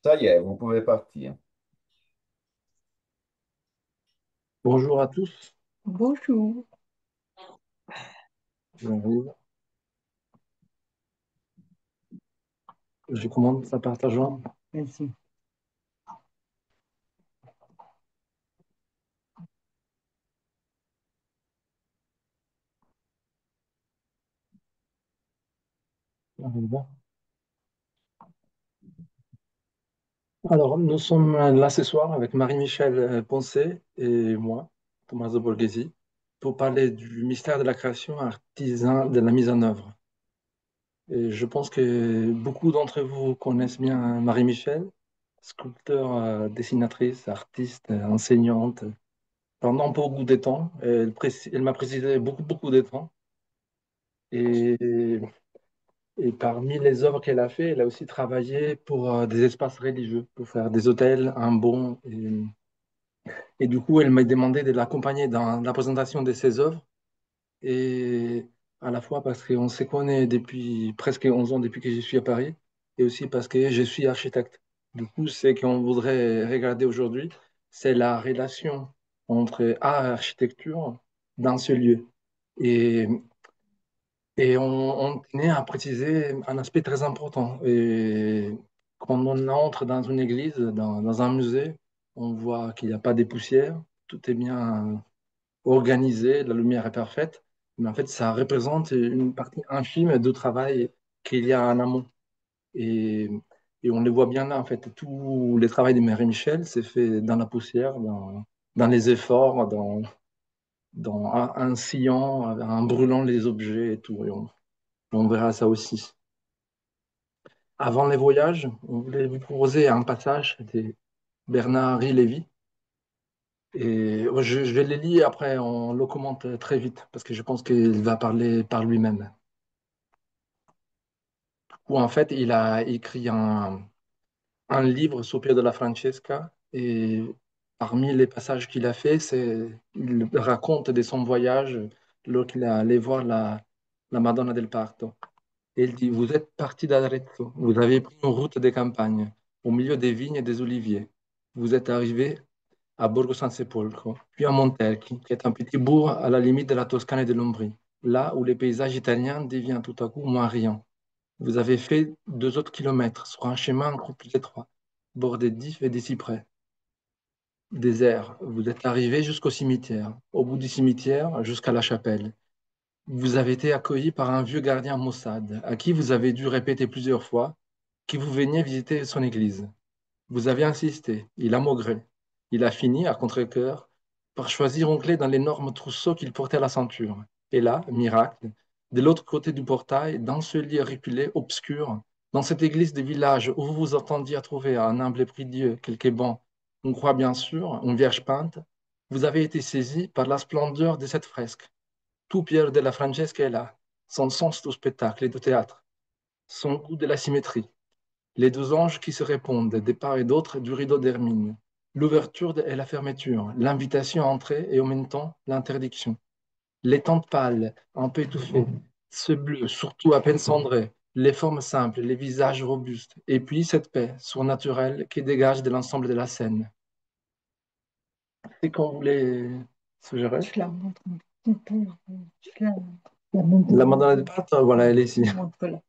Ça y est, vous pouvez partir. Bonjour à tous. Bonjour. J'arrive. Je commence à partageant. Vas-y. J'arrive. Alors, nous sommes là ce soir avec Marie-Michel Poncet et moi, Tommaso Borghesi, pour parler du mystère de la création artisan de la mise en œuvre. Et je pense que beaucoup d'entre vous connaissent bien Marie-Michel, sculpteur, dessinatrice, artiste, enseignante, pendant beaucoup de temps. Elle m'a précisé beaucoup de temps. Et Et parmi les œuvres qu'elle a fait, elle a aussi travaillé pour des espaces religieux, pour faire des hôtels, un bon. Et du coup, elle m'a demandé de l'accompagner dans la présentation de ses œuvres. Et à la fois parce qu'on se connaît depuis presque 11 ans, depuis que je suis à Paris, et aussi parce que je suis architecte. Du coup, ce qu'on voudrait regarder aujourd'hui, c'est la relation entre art et architecture dans ce lieu. Et on tenait à préciser un aspect très important. Et quand on entre dans une église, dans un musée, on voit qu'il n'y a pas de poussière, tout est bien organisé, la lumière est parfaite. Mais en fait, ça représente une partie infime du travail qu'il y a en amont. Et, et on le voit bien là, en fait, tout le travail de Mary Michel s'est fait dans la poussière, dans les efforts, dans un sciant, en brûlant les objets et tout. Et on verra ça aussi. Avant les voyages, on voulait vous proposer un passage de Bernard-Henri Lévy. Et je les lis après, on le commente très vite, parce que je pense qu'il va parler par lui-même. Ou en fait, il a écrit un livre, Soupir de la Francesca, et parmi les passages qu'il a fait, il raconte de son voyage lorsqu'il est allé voir la Madonna del Parto. Et il dit, vous êtes parti d'Arezzo, vous avez pris une route des campagnes, au milieu des vignes et des oliviers. Vous êtes arrivé à Borgo San Sepolcro, puis à Monterchi, qui est un petit bourg à la limite de la Toscane et de l'Ombrie, là où les paysages italiens deviennent tout à coup moins riants. Vous avez fait 2 autres kilomètres sur un chemin encore plus étroit, bordé d'ifs et de cyprès. Désert, vous êtes arrivé jusqu'au cimetière, au bout du cimetière, jusqu'à la chapelle. Vous avez été accueilli par un vieux gardien Mossad, à qui vous avez dû répéter plusieurs fois que vous veniez visiter son église. Vous avez insisté, il a maugré. Il a fini, à contre-cœur, par choisir une clé dans l'énorme trousseau qu'il portait à la ceinture. Et là, miracle, de l'autre côté du portail, dans ce lit reculé, obscur, dans cette église de village où vous vous attendiez à trouver un humble prie-dieu, quelques bancs, on croit bien sûr, une vierge peinte, vous avez été saisi par la splendeur de cette fresque. Tout Pierre de la Francesca est là, son sens du spectacle et du théâtre, son goût de la symétrie, les 2 anges qui se répondent de part et d'autre du rideau d'hermine, l'ouverture et la fermeture, l'invitation à entrer et en même temps l'interdiction, les tentes pâles, un peu étouffées, ce bleu, surtout à peine cendré, les formes simples, les visages robustes, et puis cette paix surnaturelle qui dégage de l'ensemble de la scène. C'est qu'on voulait suggérer. Je la montre un petit peu. Je la montre. La Madonna de Pâtes, voilà, elle est ici. Montre-la.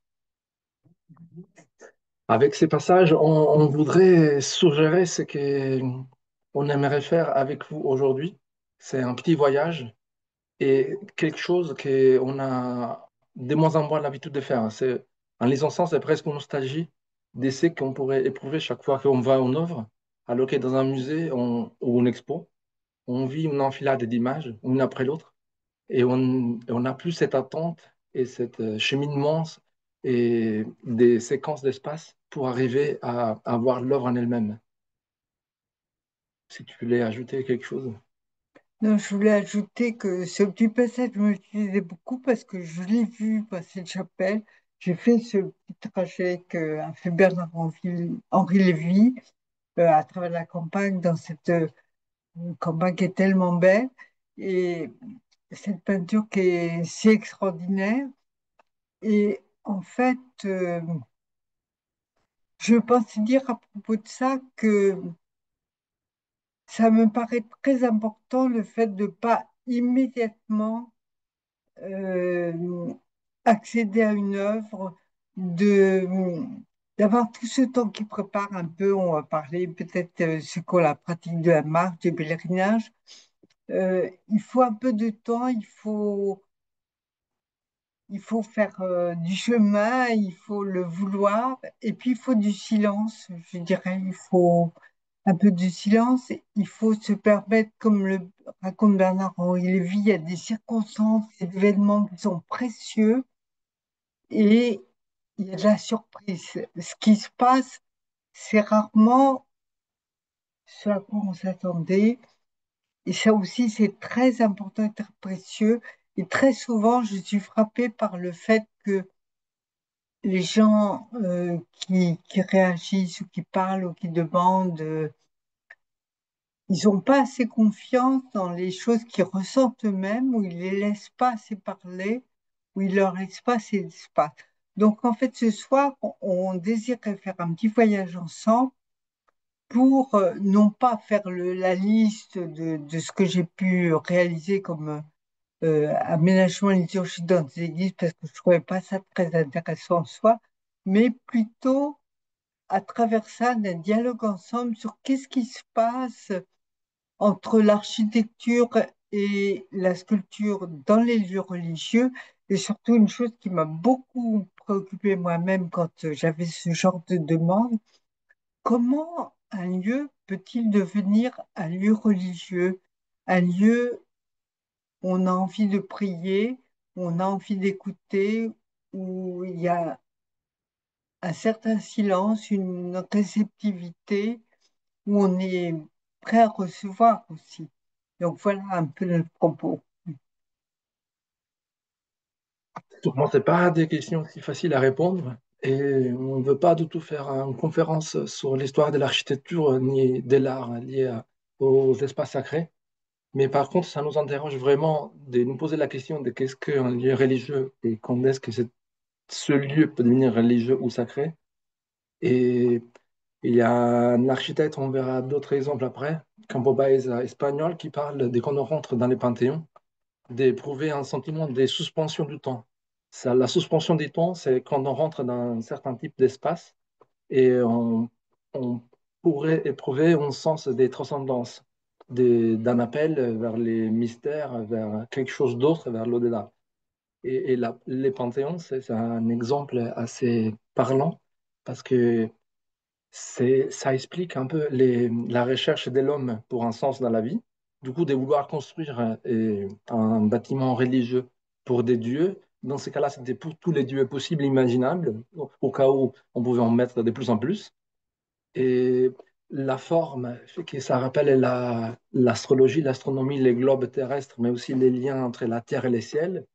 Avec ces passages, on voudrait suggérer ce que on aimerait faire avec vous aujourd'hui. C'est un petit voyage et quelque chose qu'on a de moins en moins l'habitude de faire. En lisant ça, c'est presque une nostalgie d'essai qu'on pourrait éprouver chaque fois qu'on va en œuvre, alors que dans un musée ou une expo, on vit une enfilade d'images, une après l'autre. Et on n'a plus cette attente et cette cheminement et des séquences d'espace pour arriver à voir l'œuvre en elle-même. Si tu voulais ajouter quelque chose. Non, je voulais ajouter que ce petit passage me plaisait beaucoup parce que je l'ai vu passer de chapelle. J'ai fait ce petit trajet qu'a fait Henri Lévy à travers la campagne, dans cette campagne qui est tellement belle. Et cette peinture qui est si extraordinaire. Et en fait, je pensais dire à propos de ça que ça me paraît très important le fait de pas immédiatement euh, accéder à une œuvre, de d'avoir tout ce temps qui prépare un peu. On va parler peut-être ce qu'est la pratique de la marche, des pèlerinages. Il faut un peu de temps, il faut faire du chemin, il faut le vouloir, et puis il faut du silence, je dirais, il faut un peu de silence, il faut se permettre, comme le raconte Bernard-Henri Lévy, il y a des circonstances, des événements qui sont précieux, et il y a de la surprise. Ce qui se passe, c'est rarement ce à quoi on s'attendait, et ça aussi, c'est très important et très précieux, et très souvent, je suis frappée par le fait que les gens qui réagissent ou qui parlent ou qui demandent, ils n'ont pas assez confiance dans les choses qu'ils ressentent eux-mêmes, ou ils les laissent pas assez parler, ou ils leur laissent pas assez d'espace. Donc en fait, ce soir, on désirait faire un petit voyage ensemble pour non pas faire la liste de ce que j'ai pu réaliser comme aménagement liturgique dans des églises, parce que je trouvais pas ça très intéressant en soi, mais plutôt à travers ça, d'un dialogue ensemble sur qu'est-ce qui se passe entre l'architecture et la sculpture dans les lieux religieux. Et surtout, une chose qui m'a beaucoup préoccupée moi-même quand j'avais ce genre de demande, comment un lieu peut-il devenir un lieu religieux, un lieu où on a envie de prier, où on a envie d'écouter, où il y a un certain silence, une réceptivité, où on est prêt à recevoir aussi. Donc voilà un peu le propos. Pour moi, c'est pas des questions si faciles à répondre. Et on ne veut pas du tout faire une conférence sur l'histoire de l'architecture ni de l'art lié aux espaces sacrés. Mais par contre, ça nous interroge vraiment de nous poser la question de qu'est-ce qu'un lieu religieux et quand est-ce que ce lieu peut devenir religieux ou sacré. Et il y a un architecte, on verra d'autres exemples après, Campo Baeza espagnol, qui parle dès qu'on rentre dans les panthéons d'éprouver un sentiment de suspension du temps. Ça, la suspension du temps, c'est quand on rentre dans un certain type d'espace et on pourrait éprouver un sens des transcendances, d'un appel vers les mystères, vers quelque chose d'autre, vers l'au-delà. Les panthéons, c'est un exemple assez parlant parce que ça explique un peu la recherche de l'homme pour un sens dans la vie. Du coup, de vouloir construire un bâtiment religieux pour des dieux, dans ces cas-là, c'était pour tous les dieux possibles et imaginables, au cas où on pouvait en mettre de plus en plus. Et la forme, fait que ça rappelle l'astrologie, l'astronomie, les globes terrestres, mais aussi les liens entre la Terre et les ciels.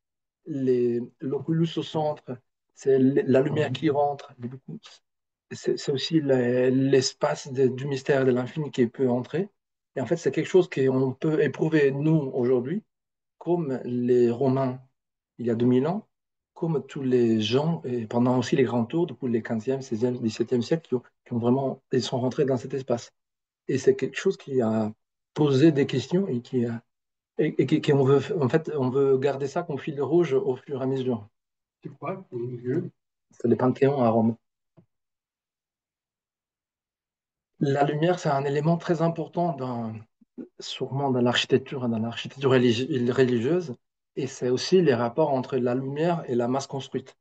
L'oculus au centre, c'est la lumière qui rentre. C'est aussi l'espace du mystère de l'infini qui peut entrer. Et en fait, c'est quelque chose qu'on peut éprouver, nous, aujourd'hui, comme les Romains, il y a 2000 ans, comme tous les gens, et pendant aussi les grands tours, depuis les 15e, 16e, 17e siècle, qui ont vraiment, ils sont rentrés dans cet espace. Et c'est quelque chose qui a posé des questions et qu'on veut, en fait, on veut garder ça comme fil rouge au fur et à mesure. C'est quoi le lieu? C'est les panthéons à Rome. La lumière, c'est un élément très important sûrement dans l'architecture religieuse, et c'est aussi les rapports entre la lumière et la masse construite.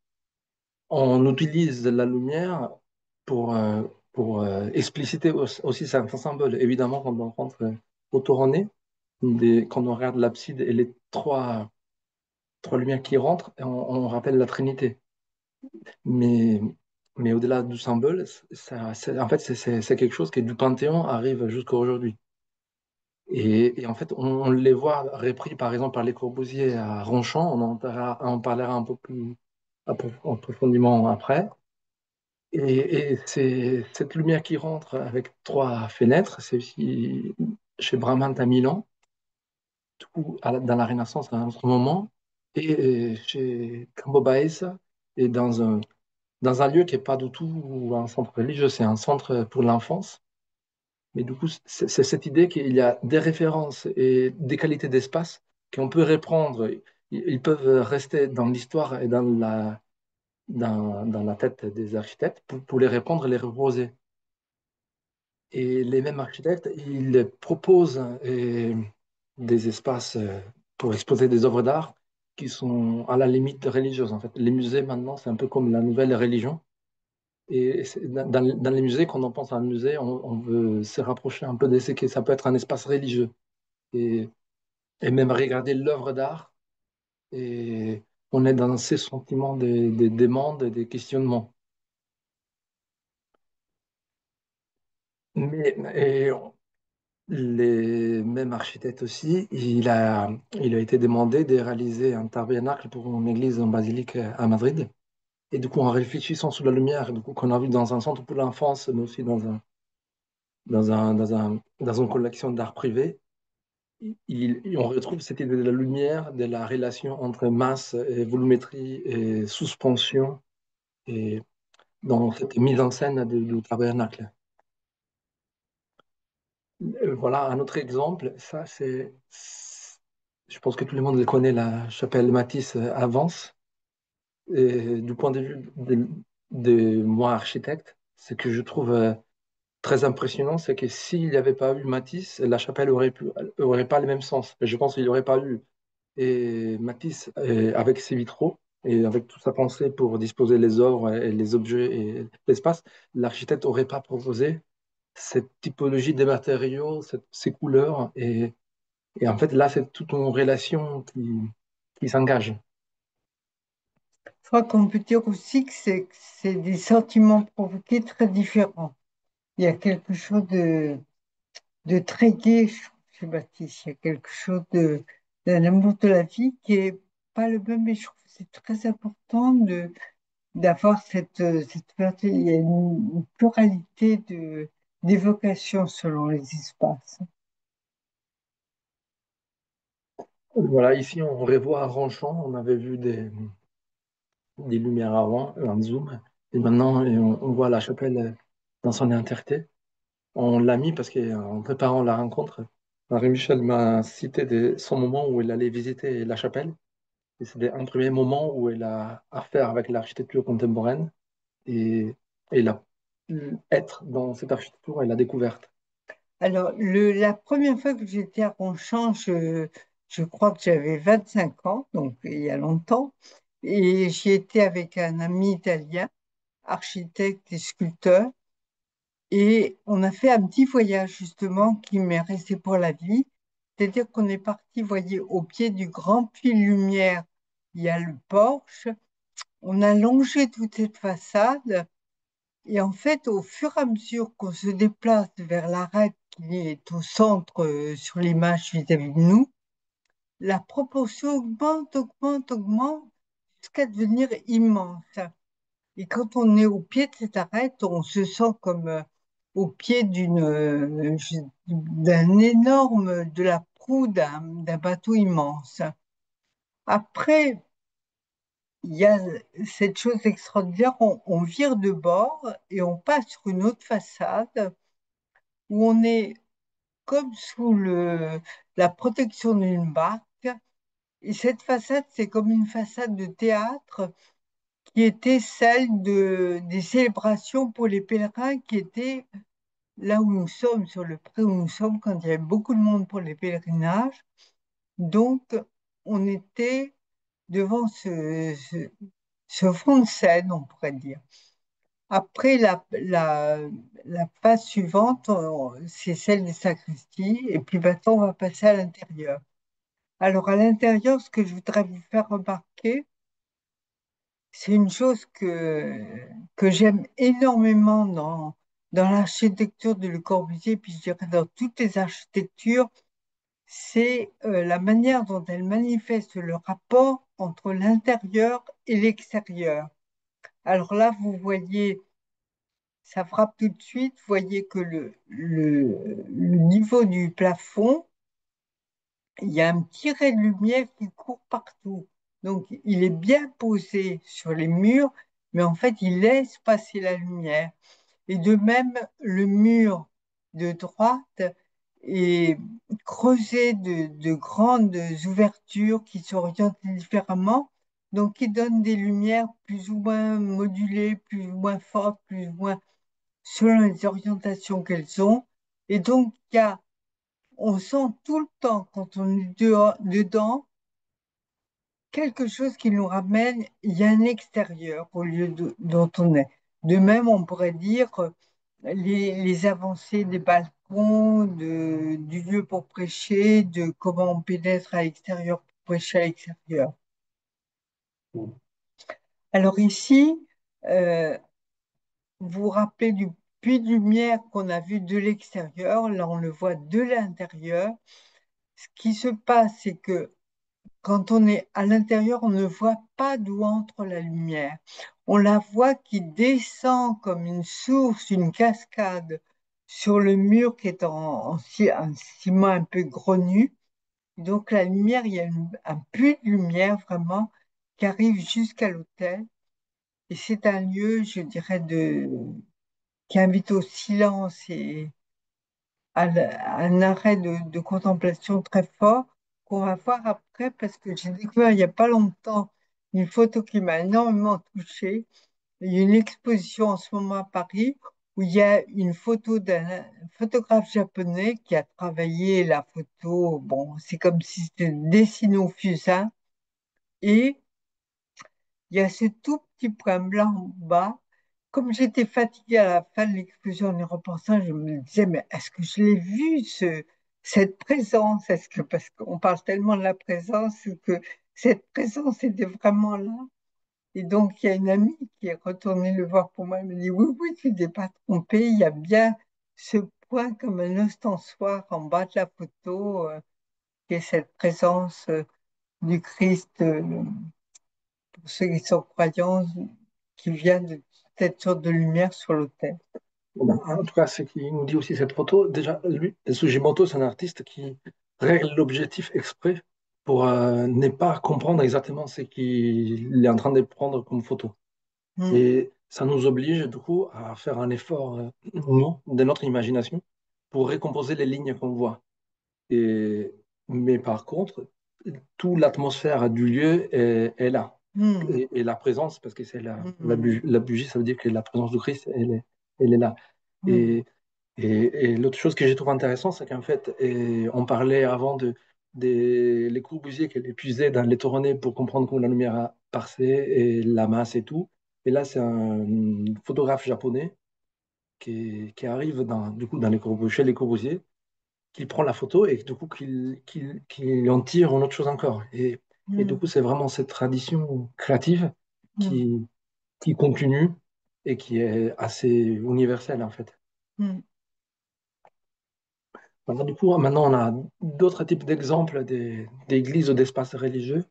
On utilise la lumière pour, euh, pour expliciter aussi certains symboles. Évidemment, quand on rentre au Toronné, quand on regarde l'abside et les trois lumières qui rentrent, on rappelle la Trinité. Mais, mais au-delà du symbole, en fait, c'est quelque chose qui, du Panthéon, arrive jusqu'à aujourd'hui. Et en fait, on les voit repris, par exemple, par Les Corbusier à Ronchamp. On parlera un peu plus approfondément après. Et c'est cette lumière qui rentre avec trois fenêtres. C'est aussi chez Bramante à Milan, ou dans la Renaissance à un autre moment, et chez Campo Baeza, et dans dans un lieu qui n'est pas du tout un centre religieux, c'est un centre pour l'enfance. Mais du coup, c'est cette idée qu'il y a des références et des qualités d'espace qu'on peut reprendre. Ils peuvent rester dans l'histoire et dans la tête des architectes pour les reprendre et les reposer. Et les mêmes architectes, ils proposent des espaces pour exposer des œuvres d'art qui sont à la limite religieuse. En fait, les musées maintenant, c'est un peu comme la nouvelle religion. Et dans les musées, quand on pense à un musée, on veut se rapprocher un peu de ce que ça peut être un espace religieux. Et, et même regarder l'œuvre d'art, et on est dans ces sentiments des demandes et des questionnements. Mais et les mêmes architectes aussi, il a été demandé de réaliser un tabernacle pour une église en basilique à Madrid. Et du coup, en réfléchissant sur la lumière, du coup, qu'on a vu dans un centre pour l'enfance, mais aussi dans une collection d'art privé, on retrouve cette idée de la lumière, de la relation entre masse et volumétrie et suspension, et dans cette mise en scène du tabernacle. Voilà un autre exemple. Je pense que tout le monde connaît, la chapelle Matisse à Vence. Et du point de vue de moi, architecte, ce que je trouve très impressionnant, c'est que s'il n'y avait pas eu Matisse, la chapelle aurait pas le même sens. Et je pense qu'il n'y aurait pas eu. Et Matisse, avec ses vitraux et avec toute sa pensée pour disposer les œuvres et les objets et l'espace, l'architecte n'aurait pas proposé cette typologie des matériaux, ces couleurs. Et en fait, là, c'est toute une relation qui s'engage. Je crois qu'on peut dire aussi que c'est des sentiments provoqués très différents. Il y a quelque chose de très gai chez Baptiste. Il y a quelque chose d'un amour de la vie qui est pas le même, mais je trouve que c'est très important d'avoir cette ouverture. Il y a une pluralité d'évocations selon les espaces. Voilà, ici, on revoit à Ronchamp, on avait vu des lumières avant, en zoom, et maintenant, on voit la chapelle dans son entièreté. On l'a mis parce qu'en préparant la rencontre, Marie-Michel m'a cité son moment où elle allait visiter la chapelle. Et c'était un premier moment où elle a affaire avec l'architecture contemporaine et, et être dans cette architecture et la découverte. Alors, la première fois que j'étais à Ronchamp, je crois que j'avais 25 ans, donc il y a longtemps, et j'y étais avec un ami italien, architecte et sculpteur, et on a fait un petit voyage justement qui m'est resté pour la vie, c'est-à-dire qu'on est parti, voyez, au pied du grand puits Lumière, il y a le porche, on a longé toute cette façade, et en fait, au fur et à mesure qu'on se déplace vers l'arête qui est au centre sur l'image vis-à-vis de nous, la proportion augmente, augmente, augmente jusqu'à devenir immense. Et quand on est au pied de cette arête, on se sent comme au pied d'un énorme, de la proue d'un bateau immense. Après, il y a cette chose extraordinaire, on vire de bord et on passe sur une autre façade où on est comme sous la protection d'une barque. Et cette façade, c'est comme une façade de théâtre qui était celle des célébrations pour les pèlerins qui étaient là où nous sommes, sur le pré où nous sommes, quand il y avait beaucoup de monde pour les pèlerinages. Donc, on était devant ce fond de scène, on pourrait dire. Après, la phase suivante, c'est celle des sacristies, et puis maintenant, on va passer à l'intérieur. Alors, à l'intérieur, ce que je voudrais vous faire remarquer, c'est une chose que j'aime énormément dans l'architecture de Le Corbusier, puis je dirais dans toutes les architectures, c'est la manière dont elle manifeste le rapport entre l'intérieur et l'extérieur. Alors là, vous voyez, ça frappe tout de suite, vous voyez que le niveau du plafond, il y a un petit ray de lumière qui court partout. Donc, il est bien posé sur les murs, mais en fait, il laisse passer la lumière. Et de même, le mur de droite est creusé de grandes ouvertures qui s'orientent différemment, donc qui donnent des lumières plus ou moins modulées, plus ou moins fortes, plus ou moins selon les orientations qu'elles ont. Et donc, on sent tout le temps, quand on est dedans, quelque chose qui nous ramène, il y a un extérieur au lieu dont on est. De même, on pourrait dire les avancées des balcons, du lieu pour prêcher, de comment on pénètre à l'extérieur pour prêcher à l'extérieur. Alors ici, euh, vous vous rappelez du puits de lumière qu'on a vu de l'extérieur, là on le voit de l'intérieur. Ce qui se passe, c'est que quand on est à l'intérieur, on ne voit pas d'où entre la lumière. On la voit qui descend comme une source, une cascade sur le mur qui est un ciment un peu grenu. Donc la lumière, il y a un puits de lumière vraiment qui arrive jusqu'à l'autel. Et c'est un lieu, je dirais, qui invite au silence et à un arrêt de contemplation très fort qu'on va voir après parce que j'ai découvert il n'y a pas longtemps une photo qui m'a énormément touchée. Il y a une exposition en ce moment à Paris où il y a une photo d'un photographe japonais qui a travaillé la photo. Bon, c'est comme si c'était dessiné au fusain et il y a ce tout petit point blanc en bas. Comme j'étais fatiguée à la fin de l'exposition en y repensant, je me disais, mais est-ce que je l'ai vu, cette présence? Est-ce que, parce qu'on parle tellement de la présence, que cette présence était vraiment là? Et donc, il y a une amie qui est retournée le voir pour moi. Elle me dit, oui, oui, tu t'es pas trompé. Il y a bien ce point comme un ostensoir en bas de la photo, qui est cette présence, du Christ, pour ceux qui sont croyants, qui vient de cette sorte de lumière sur l'autel. Bon, en tout cas, ce qu'il nous dit aussi cette photo, déjà, lui, Sugimoto, c'est un artiste qui règle l'objectif exprès pour ne pas comprendre exactement ce qu'il est en train de prendre comme photo. Hmm, Et ça nous oblige, du coup, à faire un effort, nous, de notre imagination, pour récomposer les lignes qu'on voit. Et, mais par contre, toute l'atmosphère du lieu est là. hmm, Et la présence, parce que c'est hmm, la bougie, ça veut dire que la présence du Christ, elle est là. hmm, Et, et l'autre chose que je trouve intéressant, c'est qu'en fait, on parlait avant les Corbusier qu'elle épuisait dans les tournées pour comprendre comment la lumière a passé et la masse et tout. Et là, c'est un photographe japonais qui arrive du coup, dans chez les Corbusier, qui prend la photo et du coup, qui en tire une autre chose encore. Et du hmm, coup, c'est vraiment cette tradition créative hmm, qui, qui continue et qui est assez universelle, en fait. hmm, Voilà, du coup, maintenant, on a d'autres types d'exemples d'églises ou d'espaces religieux.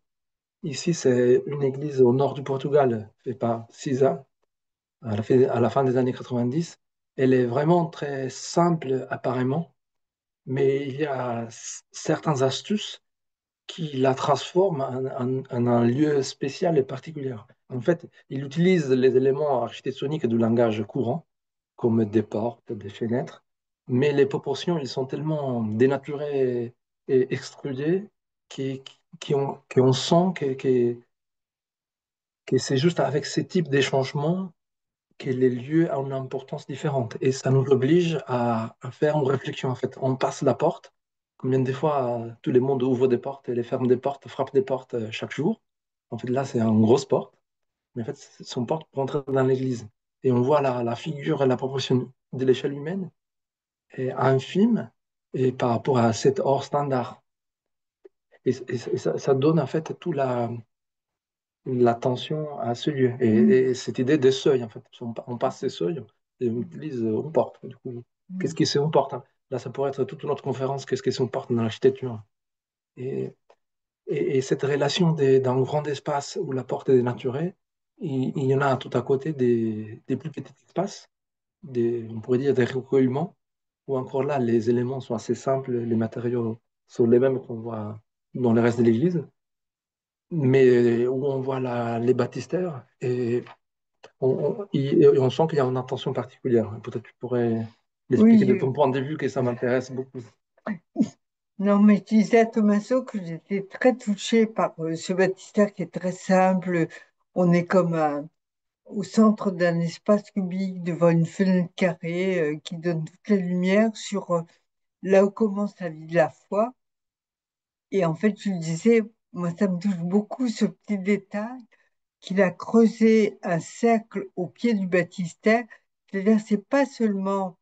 Ici, c'est une église au nord du Portugal, faite par Cisa, à la fin des années 90. Elle est vraiment très simple, apparemment, mais il y a certaines astuces qui la transforment en un lieu spécial et particulier. En fait, il utilise les éléments architectoniques du langage courant, comme des portes, des fenêtres, mais les proportions, ils sont tellement dénaturées et extrudées qu'on sent que c'est juste avec ces types d'échangements que les lieux ont une importance différente. Et ça nous oblige à faire une réflexion. En fait, on passe la porte. Combien de fois tout le monde ouvre des portes et les ferme des portes, frappe des portes chaque jour. En fait, là, c'est une grosse porte. Mais en fait, c'est son porte pour entrer dans l'église. Et on voit la figure et la proportion de l'échelle humaine est infime et par rapport à cet hors standard. Et ça donne en fait toute l'attention à ce lieu. hmm, Et cette idée des seuils, en fait. On passe ces seuils et on utilise, on porte. Du coup, qu'est-ce hmm, que c'est on porte, hein? Là, ça pourrait être toute une autre conférence, qu'est-ce que c'est on porte dans l'architecture. Et, et cette relation d'un grand espace où la porte est dénaturée, il y en a tout à côté des plus petits espaces, on pourrait dire des recueillements, où encore là, les éléments sont assez simples, les matériaux sont les mêmes qu'on voit dans le reste de l'église, mais où on voit les baptistères. Et on sent qu'il y a une attention particulière. Peut-être que tu pourrais l'expliquer de Oui, ton point de vue, que ça m'intéresse beaucoup. non, mais je disais à Tommaso que j'étais très touchée par ce baptistère qui est très simple. On est comme au centre d'un espace cubique devant une fenêtre carrée qui donne toute la lumière sur là où commence la vie de la foi. Et en fait, je lui disais, moi, ça me touche beaucoup ce petit détail qu'il a creusé un cercle au pied du baptistère. C'est-à-dire, c'est pas seulement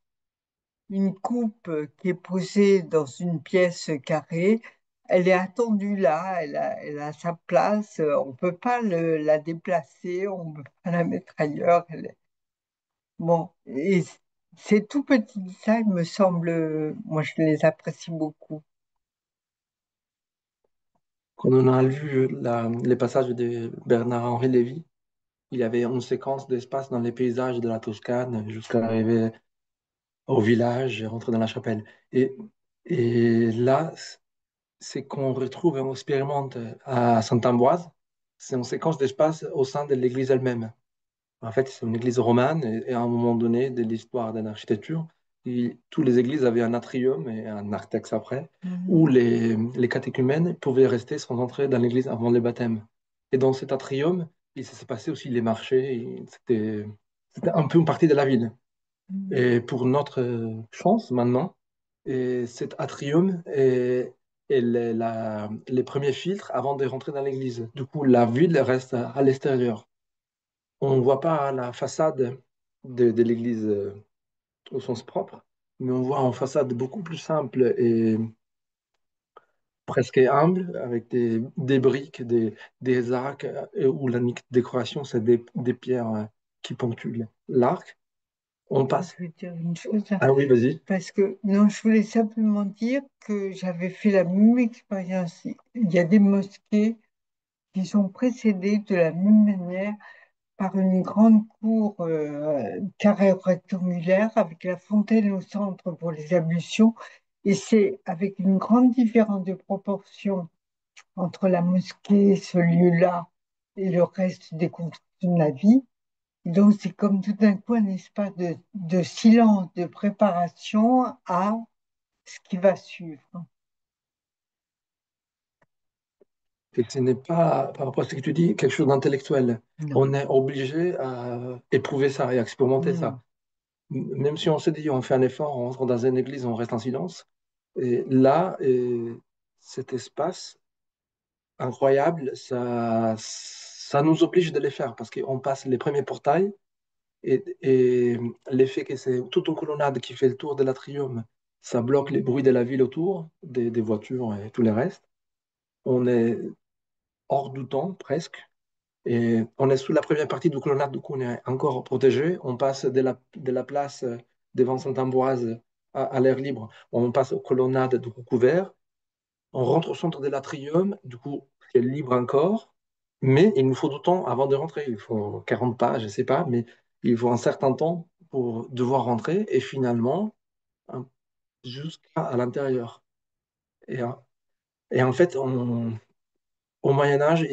une coupe qui est posée dans une pièce carrée. Elle est attendue là, elle a sa place. On peut pas la déplacer, on peut pas la mettre ailleurs. Bon, et ces tout petits détails me semblent, moi, je les apprécie beaucoup. Quand on a lu les passages de Bernard-Henri Lévy, il y avait une séquence d'espace dans les paysages de la Toscane jusqu'à arriver au village et rentrer dans la chapelle. Et, et là, c'est qu'on retrouve et on expérimente à Saint-Ambroise, c'est une séquence d'espace au sein de l'église elle-même. En fait, c'est une église romane et à un moment donné de l'histoire de l'architecture, toutes les églises avaient un atrium et un narthex après, où Mhm. les catéchumènes pouvaient rester sans entrer dans l'église avant le baptême. Et dans cet atrium, il s'est passé aussi les marchés, c'était un peu une partie de la ville. Mhm. Et pour notre chance maintenant, et cet atrium est les premiers filtres avant de rentrer dans l'église. Du coup, la ville reste à l'extérieur. On ne voit pas la façade de l'église au sens propre, mais on voit une façade beaucoup plus simple et presque humble, avec des briques, des arcs, où l'unique décoration, c'est des pierres qui ponctuent l'arc. On passe. Je vais dire une chose, Ah oui, vas-y. parce que non, je voulais simplement dire que j'avais fait la même expérience. Il y a des mosquées qui sont précédées de la même manière par une grande cour carrée rectangulaire avec la fontaine au centre pour les ablutions. Et c'est avec une grande différence de proportion entre la mosquée, ce lieu-là, et le reste des constructions de la vie. Donc, c'est comme tout d'un coup un espace de silence, de préparation à ce qui va suivre. Et ce n'est pas, par rapport à ce que tu dis, quelque chose d'intellectuel. Non. On est obligé à éprouver ça et à expérimenter ça. Hmm. Même si on se dit, on fait un effort, on rentre dans une église, on reste en silence. Et là, cet espace incroyable, ça nous oblige de les faire parce qu'on passe les premiers portails et l'effet que c'est toute une colonnade qui fait le tour de l'atrium, ça bloque les bruits de la ville autour, des voitures et tout le reste. On est hors du temps presque. Et on est sous la première partie du colonnade, du coup on est encore protégé. On passe de la place devant Saint-Ambroise à l'air libre. On passe aux colonnades du coup couvert. On rentre au centre de l'atrium, du coup c'est libre encore. Mais il nous faut du temps avant de rentrer. Il faut 40 pas, je ne sais pas, mais il faut un certain temps pour devoir rentrer. Et finalement, un- jusqu'à l'intérieur. Et, et en fait, au Moyen Âge,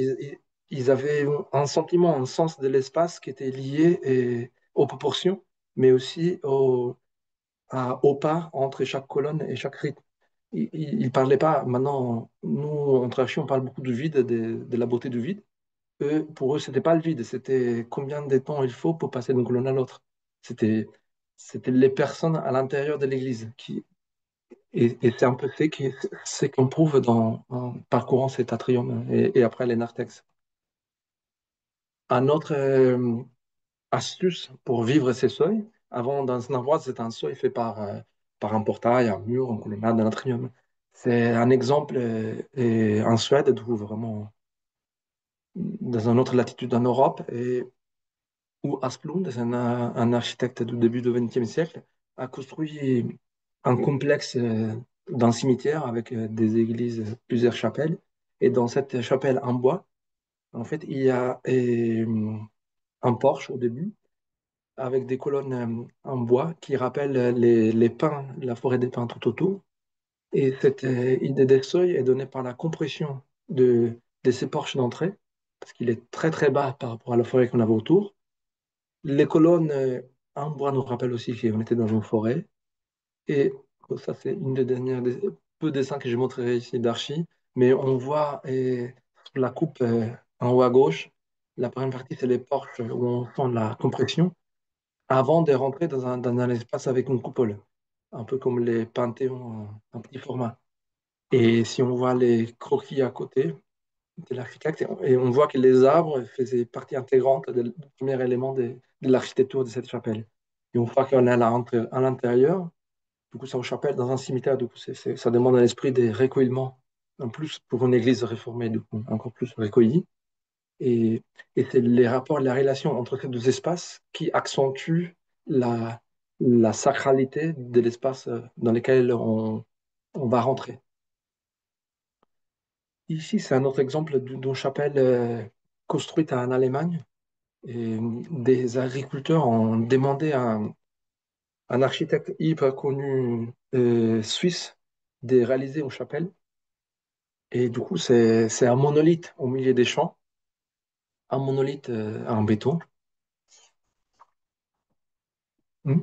ils avaient un sentiment, un sens de l'espace qui était lié aux proportions, mais aussi au pas entre chaque colonne et chaque rythme. Ils ne parlaient pas, maintenant, nous, entre archi, on parle beaucoup du vide, de la beauté du vide. Eux, pour eux, c'était pas le vide, c'était combien de temps il faut pour passer d'une colonne à l'autre. C'était, c'était les personnes à l'intérieur de l'église et c'est un peu c'est qu'on prouve en parcourant cet atrium et après les narthex. Un autre astuce pour vivre ces seuils, avant dans un endroit, c'est un seuil fait par un portail, un mur, une colonnade, un atrium. C'est un exemple et en Suède, où vraiment dans une autre latitude en Europe, et où Asplund, c'est un architecte du début du XXe siècle, a construit un complexe d'un cimetière avec des églises, plusieurs chapelles. Et dans cette chapelle en bois, en fait, il y a un porche au début avec des colonnes en bois qui rappellent les pins, la forêt des pins tout autour. Et cette idée des seuils est donnée par la compression de ces porches d'entrée, parce qu'il est très très bas par rapport à la forêt qu'on avait autour. Les colonnes en bois nous rappellent aussi qu'on était dans une forêt. Et ça, c'est une des dernières peu de dessins que je montrerai ici d'archi. Mais on voit sur la coupe en haut à gauche, la première partie, c'est les porches où on sent la compression avant de rentrer dans un espace avec une coupole, un peu comme les panthéons en petit format. Et si on voit les croquis à côté de l'architecte, et on voit que les arbres faisaient partie intégrante du premier élément de l'architecture de cette chapelle. Et on voit qu'on est à l'intérieur, du coup, c'est une chapelle dans un cimetière, du coup, ça demande un esprit de recueillement, en plus pour une église réformée, du coup, encore plus recueillie. Et, et c'est les rapports, la relation entre ces deux espaces qui accentuent la sacralité de l'espace dans lequel on va rentrer. Ici, c'est un autre exemple d'une chapelle construite en Allemagne. Et des agriculteurs ont demandé à un architecte hyper connu suisse de réaliser une chapelle. Et du coup, c'est un monolithe au milieu des champs, un monolithe en béton. Hmm.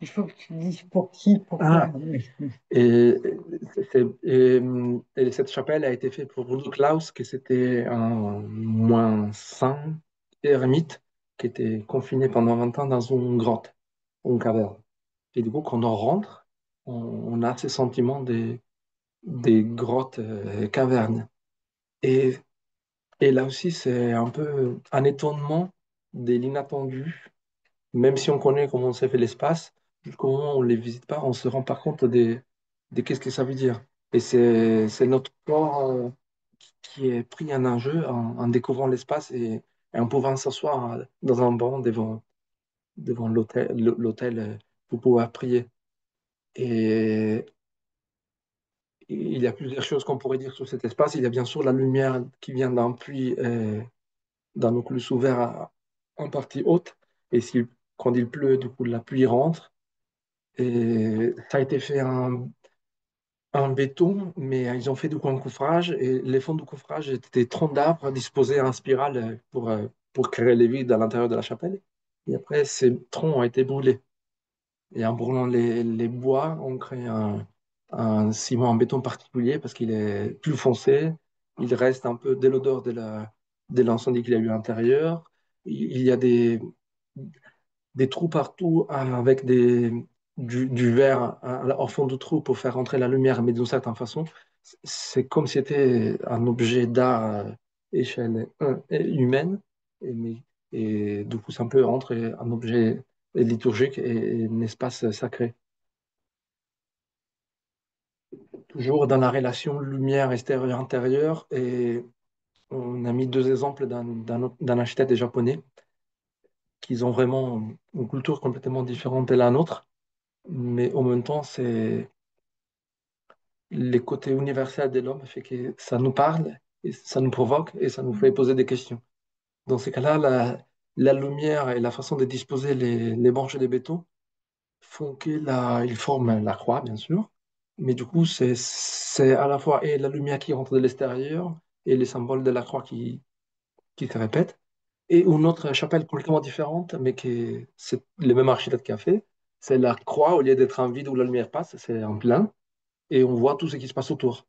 Il faut que tu dises pour qui, pourquoi. Ah, et, et cette chapelle a été faite pour Rudolf Klaus, qui c'était un moins saint ermite qui était confiné pendant 20 ans dans une grotte, une caverne. Et du coup, quand on rentre, on a ce sentiment des grottes cavernes. Et, et là aussi, c'est un peu un étonnement de l'inattendu. Même si on connaît comment s'est fait l'espace, jusqu'au moment où on ne les visite pas, on ne se rend pas compte de qu'est-ce que ça veut dire. Et c'est notre corps qui est pris en un jeu en découvrant l'espace et en pouvant s'asseoir dans un banc devant l'autel pour pouvoir prier. Et il y a plusieurs choses qu'on pourrait dire sur cet espace. Il y a bien sûr la lumière qui vient d'un puits, d'un oculus ouvert en partie haute. Et quand il pleut, du coup, la pluie rentre. Et ça a été fait en béton, mais ils ont fait du coup un coffrage. Et les fonds du coffrage étaient troncs d'arbres disposés en spirale pour créer les vides à l'intérieur de la chapelle. Et après, ces troncs ont été brûlés. Et en brûlant les bois, on crée un ciment en béton particulier parce qu'il est plus foncé. Il reste un peu de l'odeur de l'incendie qu'il y a eu à l'intérieur. Il y a des trous partout avec du verre au fond du trou pour faire entrer la lumière, mais d'une certaine façon, c'est comme si c'était un objet d'art à échelle humaine, et du coup, ça peut rentrer un objet liturgique et un espace sacré. Toujours dans la relation lumière extérieure-intérieure, et on a mis deux exemples d'un architecte japonais qui ont vraiment une culture complètement différente de la nôtre. Mais en même temps, c'est les côtés universels de l'homme fait que ça nous parle, et ça nous provoque et ça nous fait poser des questions. Dans ces cas-là, la lumière et la façon de disposer les branches de béton font ils forment la croix, bien sûr, mais du coup, c'est à la fois et la lumière qui rentre de l'extérieur et les symboles de la croix qui se répètent. Et une autre chapelle complètement différente, mais c'est le même architecte qui a fait, c'est la croix, au lieu d'être un vide où la lumière passe, c'est en plein, et on voit tout ce qui se passe autour.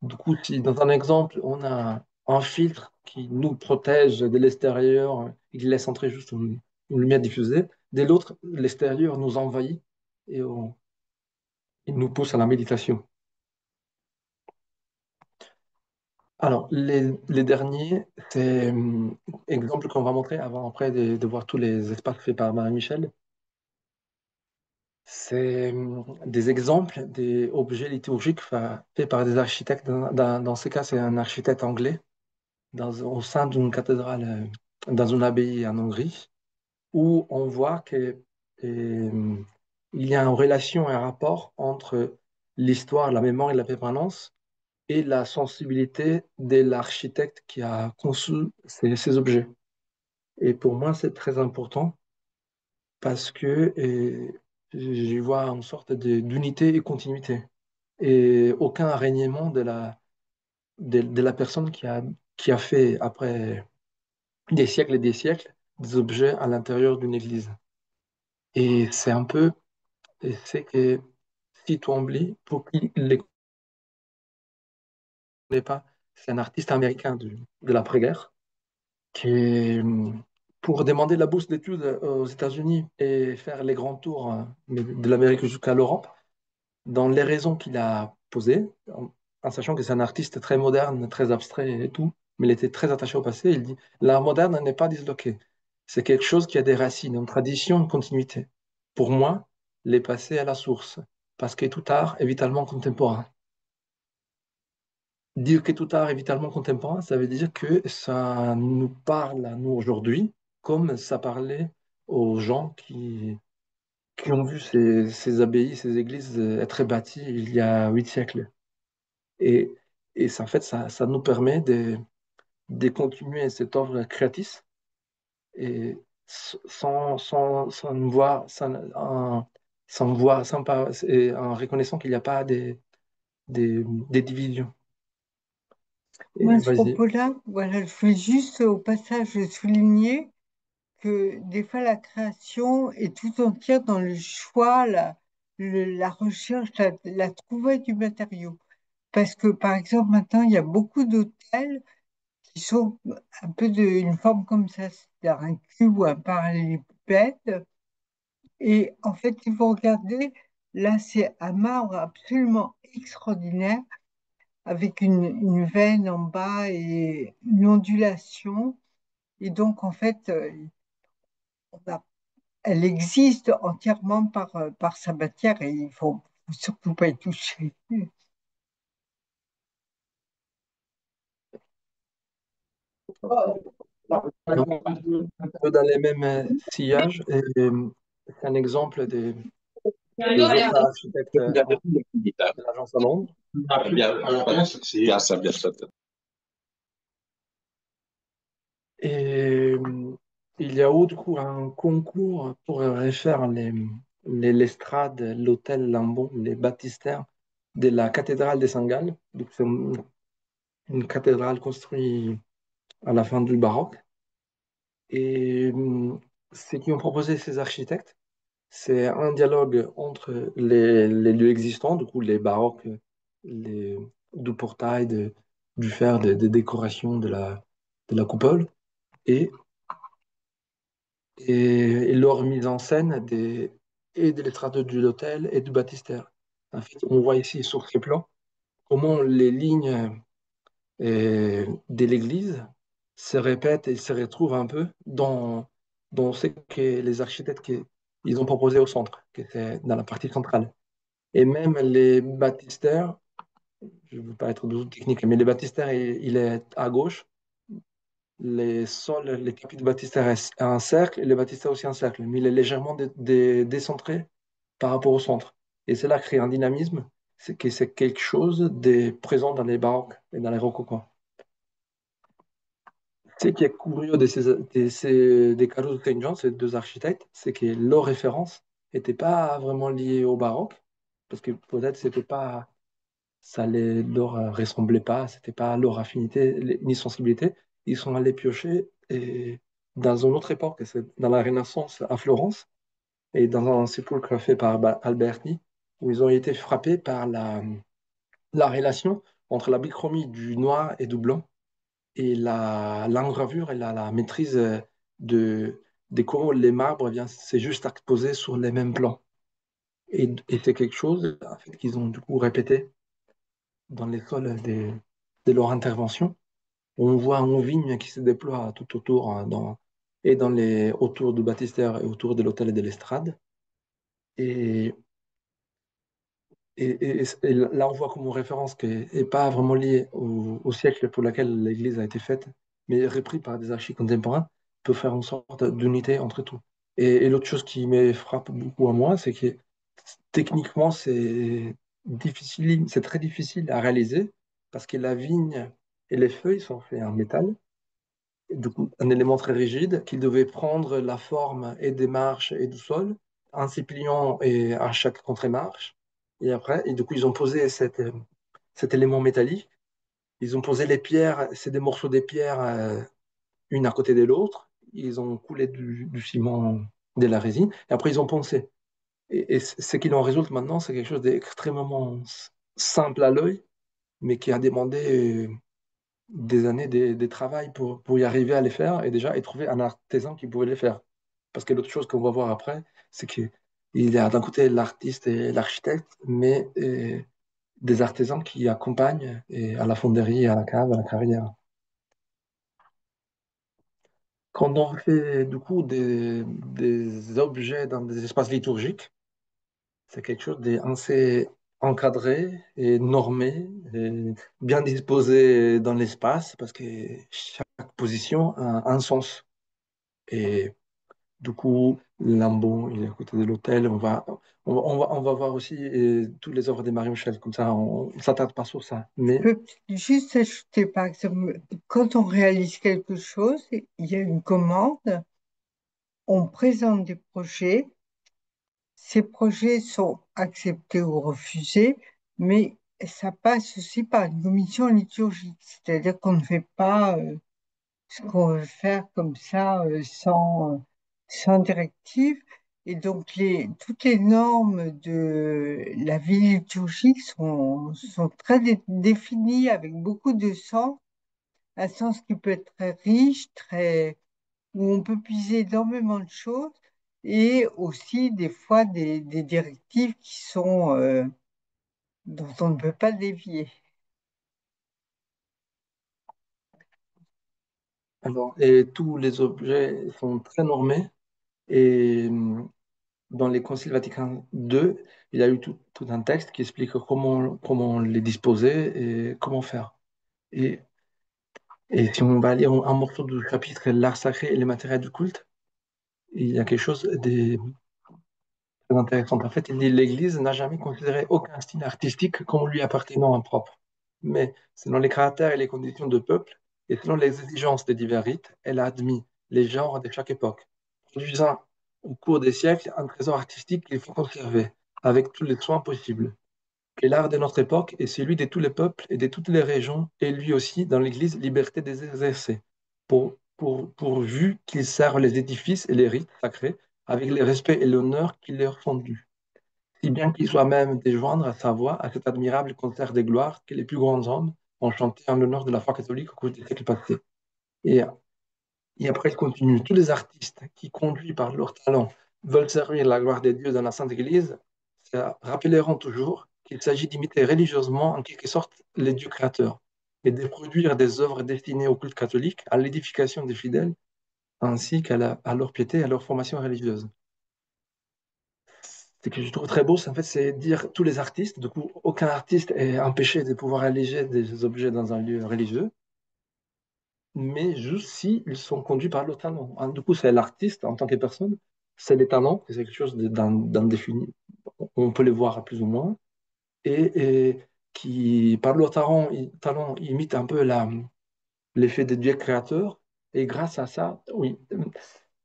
Du coup, si dans un exemple, on a un filtre qui nous protège de l'extérieur, il laisse entrer juste une lumière diffusée, de l'autre, l'extérieur nous envahit et il nous pousse à la méditation. Alors, les derniers, c'est exemple qu'on va montrer avant après de voir tous les espaces faits par Marie-Michel. C'est des exemples des objets liturgiques faits par des architectes. Dans ce cas, c'est un architecte anglais au sein d'une cathédrale, dans une abbaye en Hongrie, où on voit que euh, il y a une relation, un rapport entre l'histoire, la mémoire et la permanence et la sensibilité de l'architecte qui a conçu ces objets. Et pour moi, c'est très important parce que j'y vois une sorte d'unité et continuité. Et aucun régnement de la personne qui a fait, après des siècles et des siècles, des objets à l'intérieur d'une église. Et c'est un peu, et c'est que si tu oublies, pour qui ne les connaît pas, c'est un artiste américain de l'après-guerre qui est, pour demander la bourse d'études aux États-Unis et faire les grands tours de l'Amérique jusqu'à l'Europe, dans les raisons qu'il a posées, en sachant que c'est un artiste très moderne, très abstrait et tout, mais il était très attaché au passé, il dit, l'art moderne n'est pas disloqué. C'est quelque chose qui a des racines, une tradition, une continuité. Pour moi, les passés à la source, parce que tout art est vitalement contemporain. Dire que tout art est vitalement contemporain, ça veut dire que ça nous parle à nous aujourd'hui, comme ça parlait aux gens qui ont vu ces abbayes, ces églises être bâties il y a 8 siècles. Et, et ça, en fait, ça nous permet de continuer cette œuvre créatrice et sans nous voir, sans voir, sans pas, et en reconnaissant qu'il n'y a pas des divisions. Moi, Et à ce vas-y. propos-là, voilà, je voulais juste au passage souligner que des fois la création est tout entière dans le choix, la recherche, la trouvaille du matériau. Parce que, par exemple, maintenant, il y a beaucoup d'hôtels qui sont un peu d'une forme comme ça, c'est-à-dire un cube ou un parallélépipède. Et en fait, il faut regarder, là, c'est un marbre absolument extraordinaire, avec une veine en bas et une ondulation. Et donc, en fait, on a elle existe entièrement par sa matière et il faut surtout pas y toucher. Donc, un peu dans les mêmes sillages, et c'est un exemple des autres architectes de l'agence à Londres. Et il y a eu du coup un concours pour refaire l'estrade, l'hôtel Lambon, les baptistères de la cathédrale de Saint-Gall. Donc, c'est une cathédrale construite à la fin du baroque. Et ce qu'ils ont proposé ces architectes, c'est un dialogue entre les lieux existants, du coup les baroques, les, du portail, du fer, des décorations de la coupole, et, et leur mise en scène et de l'estrade de l'hôtel et du baptistère. En fait, on voit ici sur ces plans comment les lignes de l'église se répètent et se retrouvent un peu dans ce que les architectes ils ont proposé au centre, qui était dans la partie centrale. Et même les baptistères, je ne veux pas être trop technique, mais les baptistères, il est à gauche. Les sols, les capis de baptistère est un cercle et le baptistère aussi un cercle, mais il est légèrement décentré par rapport au centre. Et cela crée un dynamisme, c'est que c'est quelque chose de présent dans les baroques et dans les rococo. Ce qui est curieux des Caruso et Saint-Jean, ces deux architectes, c'est que leur référence n'était pas vraiment liée au baroque, parce que peut-être c'était pas ça leur ressemblait pas, c'était pas leur affinité ni sensibilité. Ils sont allés piocher dans une autre époque, c'est dans la Renaissance à Florence, et dans un sépulcre fait par Alberti, où ils ont été frappés par la relation entre la bichromie du noir et du blanc, et l'engravure et la maîtrise de comment les marbres, eh bien, c'est juste exposé sur les mêmes plans. Et c'est quelque chose en fait, qu'ils ont du coup répété dans l'école de leur intervention. On voit une vigne qui se déploie tout autour, et autour du baptistère et autour de l'hôtel et de l'estrade. Et, et là, on voit comme référence qui n'est pas vraiment liée au siècle pour lequel l'Église a été faite, mais repris par des archives contemporains, peut faire une sorte d'unité entre tout. Et l'autre chose qui me frappe beaucoup à moi, c'est que techniquement, c'est très difficile à réaliser parce que la vigne et les feuilles sont faits en métal, et du coup, un élément très rigide qui devait prendre la forme et des marches et du sol, en s'y pliant et à chaque contre-marche. Et du coup, ils ont posé cet élément métallique. Ils ont posé les pierres, c'est des morceaux de pierres une à côté de l'autre. ils ont coulé du ciment, de la résine, et après ils ont poncé. Et ce qu'il en résulte maintenant, c'est quelque chose d'extrêmement simple à l'œil, mais qui a demandé des années de travail pour y arriver à les faire, et déjà, et trouver un artisan qui pouvait les faire. Parce que l'autre chose qu'on va voir après, c'est qu'il y a d'un côté l'artiste et l'architecte, mais des artisans qui accompagnent et à la fonderie, à la cave, à la carrière. Quand on fait du coup des objets dans des espaces liturgiques, c'est quelque chose d'assez encadré et normé, et bien disposé dans l'espace, parce que chaque position a un sens. Et du coup, Lambeau, il est à côté de l'hôtel. On va voir aussi toutes les œuvres de Marie-Michel, comme ça, on ne s'attarde pas sur ça. Je Mais peux juste ajouter, par exemple, quand on réalise quelque chose, il y a une commande, on présente des projets, ces projets sont acceptés ou refusés, mais ça passe aussi par une commission liturgique, c'est-à-dire qu'on ne fait pas ce qu'on veut faire comme ça, sans directive. Et donc, toutes les normes de la vie liturgique sont très définies avec beaucoup de sens, un sens qui peut être très riche, où on peut puiser énormément de choses, et aussi des fois des directives dont on ne peut pas dévier. alors, et tous les objets sont très normés. Et dans les Conciles Vatican II, il y a eu tout un texte qui explique comment les disposer et comment faire. Et, et si on va lire un morceau du chapitre L'art sacré et les matériels du culte, il y a quelque chose de très intéressant. En fait, il dit l'Église n'a jamais considéré aucun style artistique comme lui appartenant en propre. Mais selon les caractères et les conditions de peuple, et selon les exigences des divers rites, elle a admis les genres de chaque époque, produisant au cours des siècles un trésor artistique qu'il faut conserver, avec tous les soins possibles. Que l'art de notre époque est celui de tous les peuples et de toutes les régions, et lui aussi, dans l'Église, liberté des exercer, pourvu qu'il serve les édifices et les rites sacrés avec le respect et l'honneur qui leur sont dus, si bien qu'il soit même de joindre à sa voix à cet admirable concert de gloire que les plus grands hommes ont chanté en l'honneur de la foi catholique au cours des siècles passés. Et, et après, il continue. Tous les artistes qui, conduits par leur talent, veulent servir la gloire de Dieu dans la Sainte Église, se rappelleront toujours qu'il s'agit d'imiter religieusement, en quelque sorte, les dieux créateurs et de produire des œuvres destinées au culte catholique, à l'édification des fidèles, ainsi à leur piété et à leur formation religieuse. Ce que je trouve très beau, en fait, c'est dire tous les artistes. Du coup, aucun artiste est empêché de pouvoir alléger des objets dans un lieu religieux, mais juste si ils sont conduits par le talent. Hein, du coup, c'est l'artiste en tant que personne, c'est les talents, c'est quelque chose d'indéfini. On peut les voir plus ou moins, et qui, par le talent, imite un peu l'effet des dieux créateurs. Et grâce à ça, oui,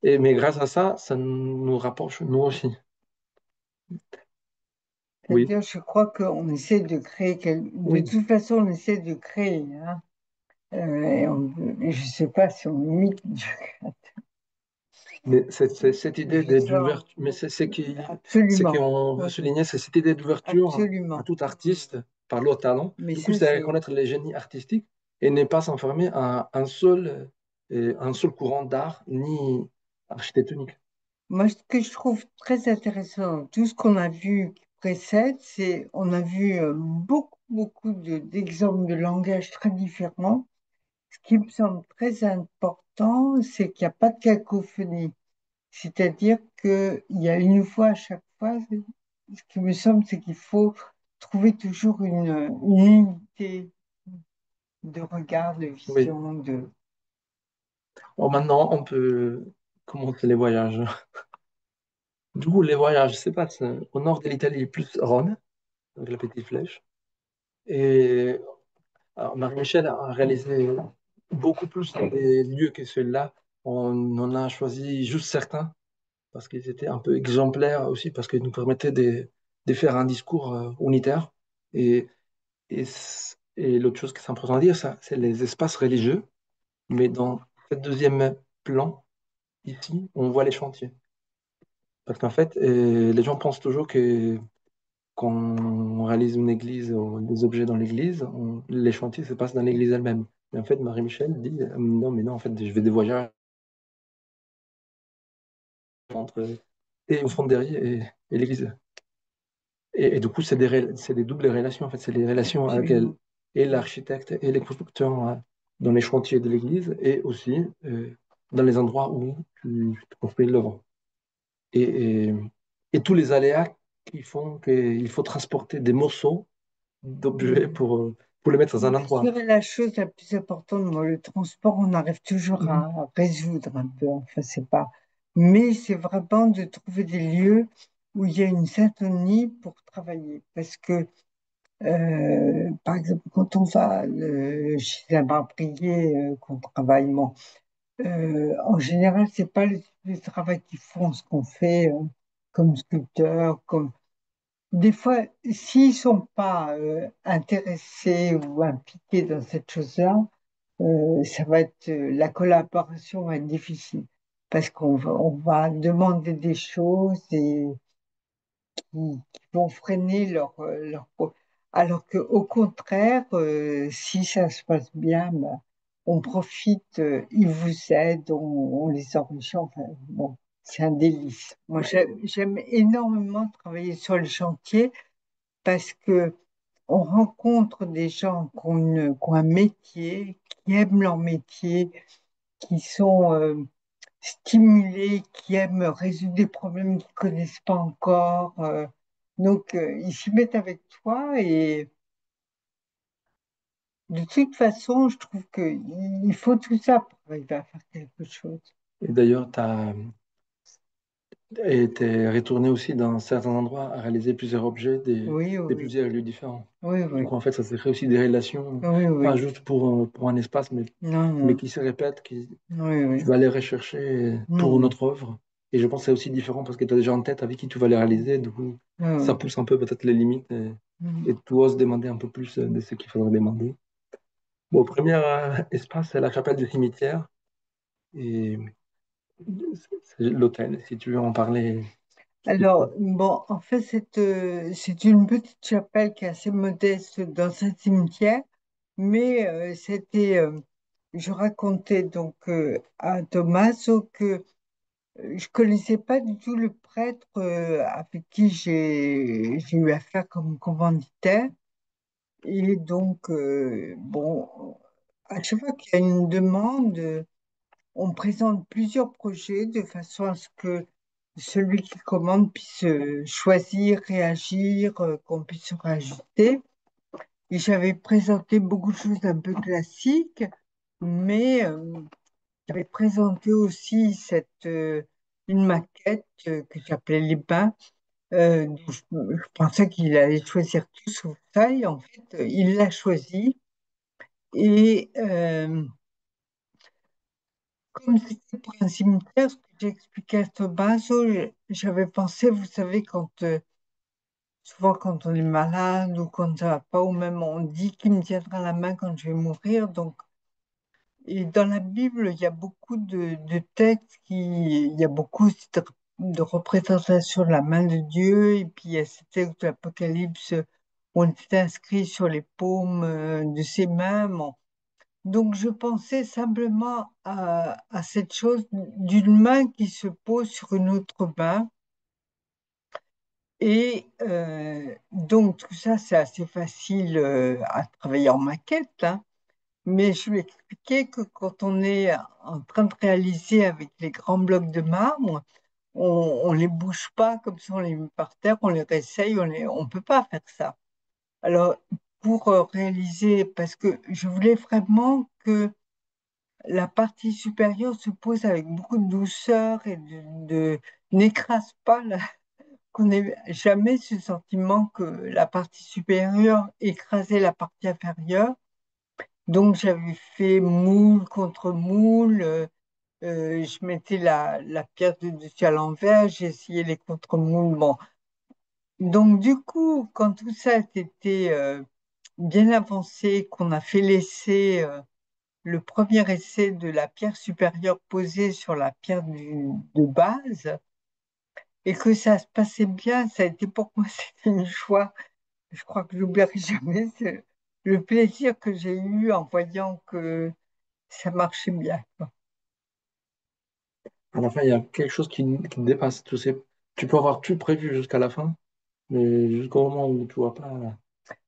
mais grâce à ça, ça nous rapproche, nous aussi. Oui, C'est-à-dire, je crois qu'on essaie de créer, de oui. toute façon, on essaie de créer, hein. Et je ne sais pas si on imite Dieu. Mais cette idée Je sais pas. d'ouverture, mais c'est Absolument, qu'on veut souligner, c'est cette idée d'ouverture à absolument. tout artiste par le talent. Mais Du coup, ça, c'est c'est... reconnaître les génies artistiques et ne pas s'enfermer à un seul courant d'art ni architectonique. Moi, ce que je trouve très intéressant dans tout ce qu'on a vu qui précède, c'est on a vu beaucoup d'exemples de langage très différents. Ce qui me semble très important, c'est qu'il n'y a pas de cacophonie. C'est-à-dire qu'il y a une voix à chaque fois. Ce qui me semble, c'est qu'il faut trouver toujours une unité de regard, de Oui. vision, de... Bon, maintenant, on peut commencer les voyages. Du coup, les voyages se passent au nord de l'Italie, plus Rome, avec la petite flèche. Et alors, Marie-Michel a réalisé beaucoup plus des lieux que ceux-là. On en a choisi juste certains parce qu'ils étaient un peu exemplaires aussi, parce qu'ils nous permettaient de faire un discours unitaire. Et, et l'autre chose qui est important à dire, ça, c'est les espaces religieux. Mais dans ce deuxième plan, ici, on voit les chantiers. Parce qu'en fait, les gens pensent toujours que quand on réalise une église ou des objets dans l'église, les chantiers se passent dans l'église elle-même. Mais en fait, Marie-Michel dit, non, mais non, en fait, je vais des voyages entre et au fond derrière et l'église. Et du coup, c'est des doubles relations. En fait, c'est les relations avec elle, Absolument. et l'architecte et les constructeurs dans les chantiers de l'église et aussi dans les endroits où tu construis l'œuvre. Et, et, et tous les aléas qui font qu'il faut transporter des morceaux d'objets Mm. pour les mettre dans un Je endroit. dirais la chose la plus importante, moi, le transport, on arrive toujours Mhm. à résoudre un peu. Enfin, c'est pas. Mais c'est vraiment de trouver des lieux où il y a une syntonie pour travailler. Parce que, par exemple, quand on va chez un marbrier qu'on travaille, bon, en général, c'est pas le travail qu'ils font, ce qu'on fait comme sculpteur, comme des fois, s'ils sont pas intéressés ou impliqués dans cette chose-là, ça va être la collaboration va être difficile parce on va demander des choses et qui vont freiner alors que au contraire, si ça se passe bien, ben, on profite, ils vous aident, on les enrichit. Enfin, bon, c'est un délice. Moi, j'aime énormément travailler sur les chantiers parce que on rencontre des gens qui ont un métier, qui aiment leur métier, qui sont stimulés, qui aiment résoudre des problèmes qu'ils connaissent pas encore. Donc, ils s'y mettent avec toi et de toute façon, je trouve qu'il faut tout ça pour arriver à faire quelque chose. Et d'ailleurs, tu as été retourné aussi dans certains endroits à réaliser plusieurs objets Oui, des oui, plusieurs lieux différents. oui, Du oui, coup, en fait, ça se crée aussi des relations, oui, pas oui. juste pour un espace, Non, mais non, qui se répètent, oui, oui, tu vas les rechercher non, pour une non, autre œuvre. Et je pense que c'est aussi différent parce que tu as déjà en tête avec qui tu vas les réaliser. Du coup, oui, ça oui. pousse un peu peut-être les limites et tu oses demander un peu plus de ce qu'il faudrait demander. Bon, premier espace, c'est la chapelle du cimetière et c'est l'hôtel, si tu veux en parler. Alors, bon, en fait, c'est une petite chapelle qui est assez modeste dans un cimetière, mais je racontais donc à Tommaso que je connaissais pas du tout le prêtre avec qui j'ai eu affaire comme commanditaire. Et donc, bon, à chaque fois qu'il y a une demande, on présente plusieurs projets de façon à ce que celui qui commande puisse choisir, réagir, qu'on puisse se rajouter. Et j'avais présenté beaucoup de choses un peu classiques, mais j'avais présenté aussi une maquette que j'appelais Les Bains. Dont je pensais qu'il allait choisir tout sauf ça, et en fait, il l'a choisi. Et comme c'était pour un cimetière, ce que j'ai expliqué à Tommaso, j'avais pensé, vous savez, souvent quand on est malade ou quand ça va pas, ou même on dit qu'il me tiendra la main quand je vais mourir. Donc, et dans la Bible, il y a beaucoup de textes il y a beaucoup aussi de représentations de la main de Dieu, et puis il y a ce texte de l'Apocalypse où on est inscrit sur les paumes de ses mains. Bon. Donc, je pensais simplement à cette chose d'une main qui se pose sur une autre main. Et donc, tout ça, c'est assez facile à travailler en maquette, hein. Mais je lui expliquais que quand on est en train de réaliser avec les grands blocs de marbre, on les bouge pas comme ça, on les met par terre, on les réessaye, on peut pas faire ça. Alors, pour réaliser, parce que je voulais vraiment que la partie supérieure se pose avec beaucoup de douceur et n'écrase pas, qu'on n'ait jamais ce sentiment que la partie supérieure écrasait la partie inférieure. Donc j'avais fait moule contre moule, je mettais la pierre de dessus à l'envers, j'ai essayé les contre-moules. Bon. Donc du coup, quand tout ça était bien avancé, qu'on a fait l'essai, le premier essai de la pierre supérieure posée sur la pierre de base et que ça se passait bien. Ça a été pour moi, c'était une joie. Je crois que j'oublierai jamais le plaisir que j'ai eu en voyant que ça marchait bien, quoi. À la fin, il y a quelque chose qui dépasse. Tu peux avoir tout prévu jusqu'à la fin, mais jusqu'au moment où tu vois pas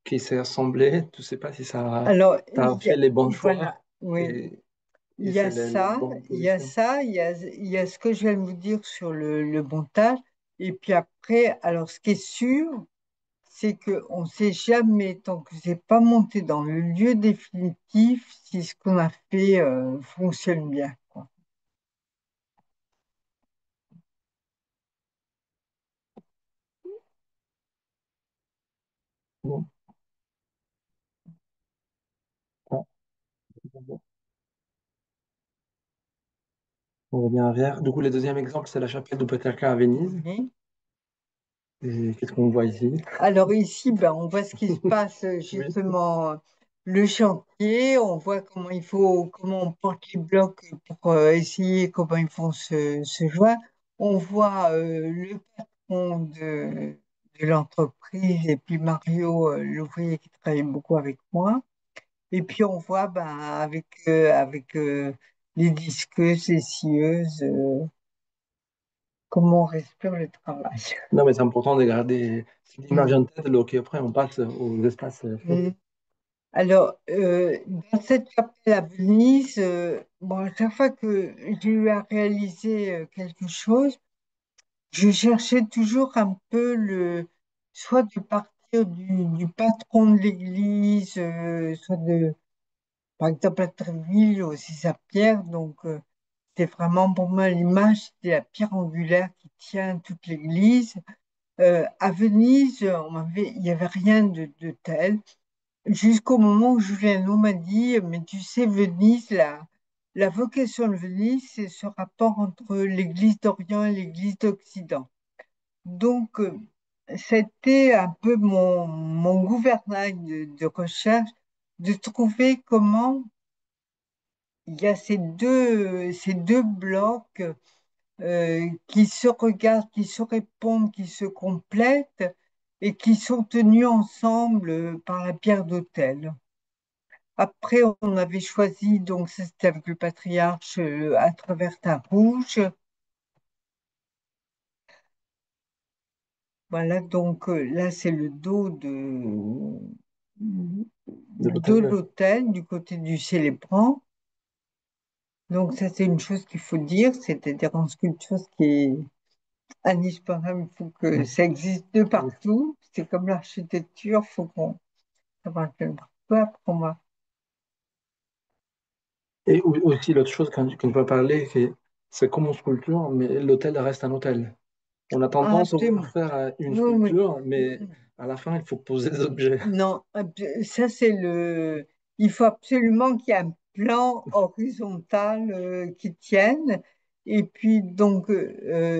qui s'est assemblé, tu sais pas si Alors, ça a fait les bons choix voilà, oui. et, Il et y a c'est la ça, bonne il y a position. ça, il y a ce que je viens de vous dire sur le montage. Et puis après, alors ce qui est sûr, c'est qu'on ne sait jamais, tant que c'est pas monté dans le lieu définitif, si ce qu'on a fait fonctionne bien, quoi. Bon. Ah, bon. On revient arrière. Du coup, le deuxième exemple, c'est la chapelle de Petrarca à Venise. Oui. Et qu'est-ce qu'on voit ici? Alors ici, ben, on voit ce qui se passe Oui. justement, le chantier, on voit comment on porte les blocs pour essayer comment ils vont se joindre. On voit le patron de l'entreprise et puis Mario, l'ouvrier qui travaille beaucoup avec moi. Et puis on voit ben, avec les disqueuses, les scieuses, comment on respire le travail. Non, mais c'est important de garder cette image en tête, là, après on passe aux espaces faits. Mm. Alors, dans cette chapelle à Venise, bon, à chaque fois que j'ai eu à réaliser quelque chose, je cherchais toujours un peu soit de partir du patron de l'église, soit par exemple, à Tréville, aussi sa pierre. Donc, c'était vraiment pour moi l'image, c'était la pierre angulaire qui tient toute l'église. À Venise, il n'y avait rien de tel. Jusqu'au moment où Juliano m'a dit, mais tu sais, Venise, la vocation de Venise, c'est ce rapport entre l'Église d'Orient et l'Église d'Occident. Donc, c'était un peu mon gouvernail de recherche de trouver comment il y a ces deux blocs qui se regardent, qui se répondent, qui se complètent et qui sont tenus ensemble par la pierre d'autel. Après, on avait choisi, donc ça, c'était avec le patriarche, à travers un rouge. Voilà, donc là, c'est De le dos de l'hôtel. l'autel du côté du célébrant. Donc ça, c'est une chose qu'il faut dire, c'est-à-dire en sculpture, ce qui est indispensable, il faut que ça existe de Oui. partout. C'est comme l'architecture, il faut qu'on ça marche de partout. Après, Et aussi, l'autre chose qu'on ne peut pas parler, c'est comme une sculpture, mais l'hôtel reste un hôtel. On a Ah, tendance à vouloir absolument. faire une Oui, oui. sculpture, mais à la fin, il faut poser des objets. Non, ça c'est il faut absolument qu'il y ait un plan horizontal qui tienne. Et puis donc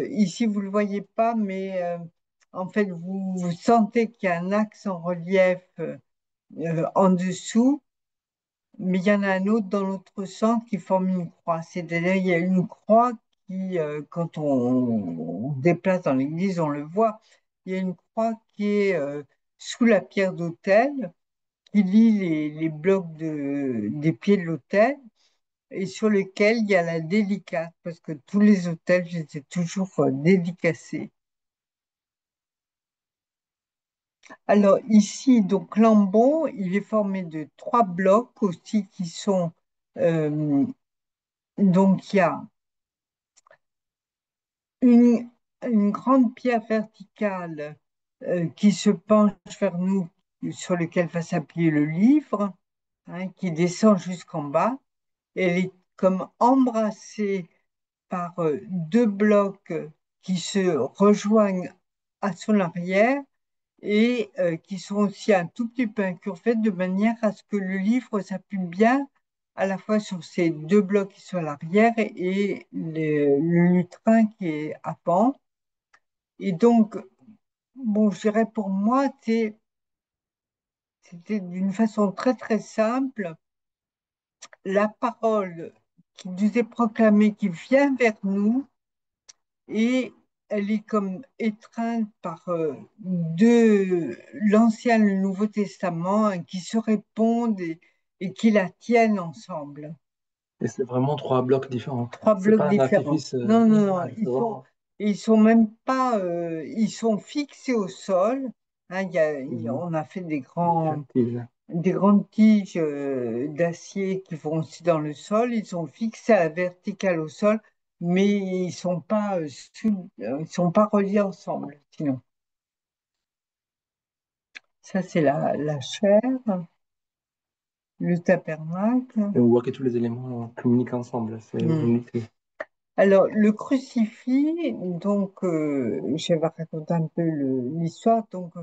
ici vous le voyez pas, mais en fait vous sentez qu'il y a un axe en relief en dessous, mais il y en a un autre dans l'autre sens qui forme une croix. C'est-à-dire il y a une croix qui, quand on déplace dans l'église, on le voit. Il y a une croix qui est sous la pierre d'autel qui lie les blocs des pieds de l'autel et sur lesquels il y a la délicate, parce que tous les hôtels, j'étais toujours dédicacés. Alors ici, donc Lambon, il est formé de trois blocs aussi qui sont, euh, donc il y a une, une grande pierre verticale qui se penche vers nous, sur lequel va s'appuyer le livre, hein, qui descend jusqu'en bas. Elle est comme embrassée par deux blocs qui se rejoignent à son arrière et qui sont aussi un tout petit peu incurvés de manière à ce que le livre s'appuie bien à la fois sur ces deux blocs qui sont à l'arrière et le lutrin qui est avant. Et donc, bon, je dirais pour moi, c'était d'une façon très très simple la parole qui nous est proclamée, qui vient vers nous, et elle est comme étreinte par l'Ancien et le Nouveau Testament, hein, qui se répondent et qui la tiennent ensemble. Et c'est vraiment trois blocs différents. Trois C'est blocs pas un différents. artifice. Non, non, non, Ouais, c'est vraiment. ils sont même pas, ils sont fixés au sol. Hein, Mhm. on a fait Tactile. des grandes tiges d'acier qui vont aussi dans le sol. Ils sont fixés à la verticale au sol, mais ils sont pas reliés ensemble. Sinon, ça c'est la chair, le tabernacle. Et on voit que tous les éléments communiquent ensemble. C'est Hmm. unité. Alors, le crucifix, donc, je vais raconter un peu l'histoire. Donc,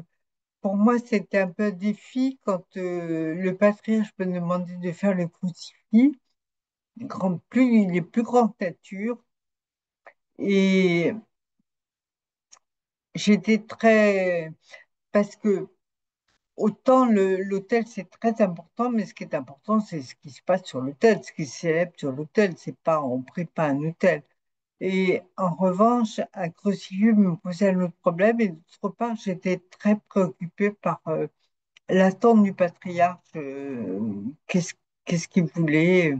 pour moi, c'était un peu un défi quand le patriarche me demandait de faire le crucifix, les plus grandes natures. Et j'étais très... Parce que autant l'autel, c'est très important, mais ce qui est important, c'est ce qui se passe sur l'autel, ce qui se célèbre sur l'autel. C'est pas, on prie pas un autel. Et en revanche, un crucifix me posait un autre problème. Et d'autre part, j'étais très préoccupée par l'attente du patriarche. Qu'est-ce qu'il voulait?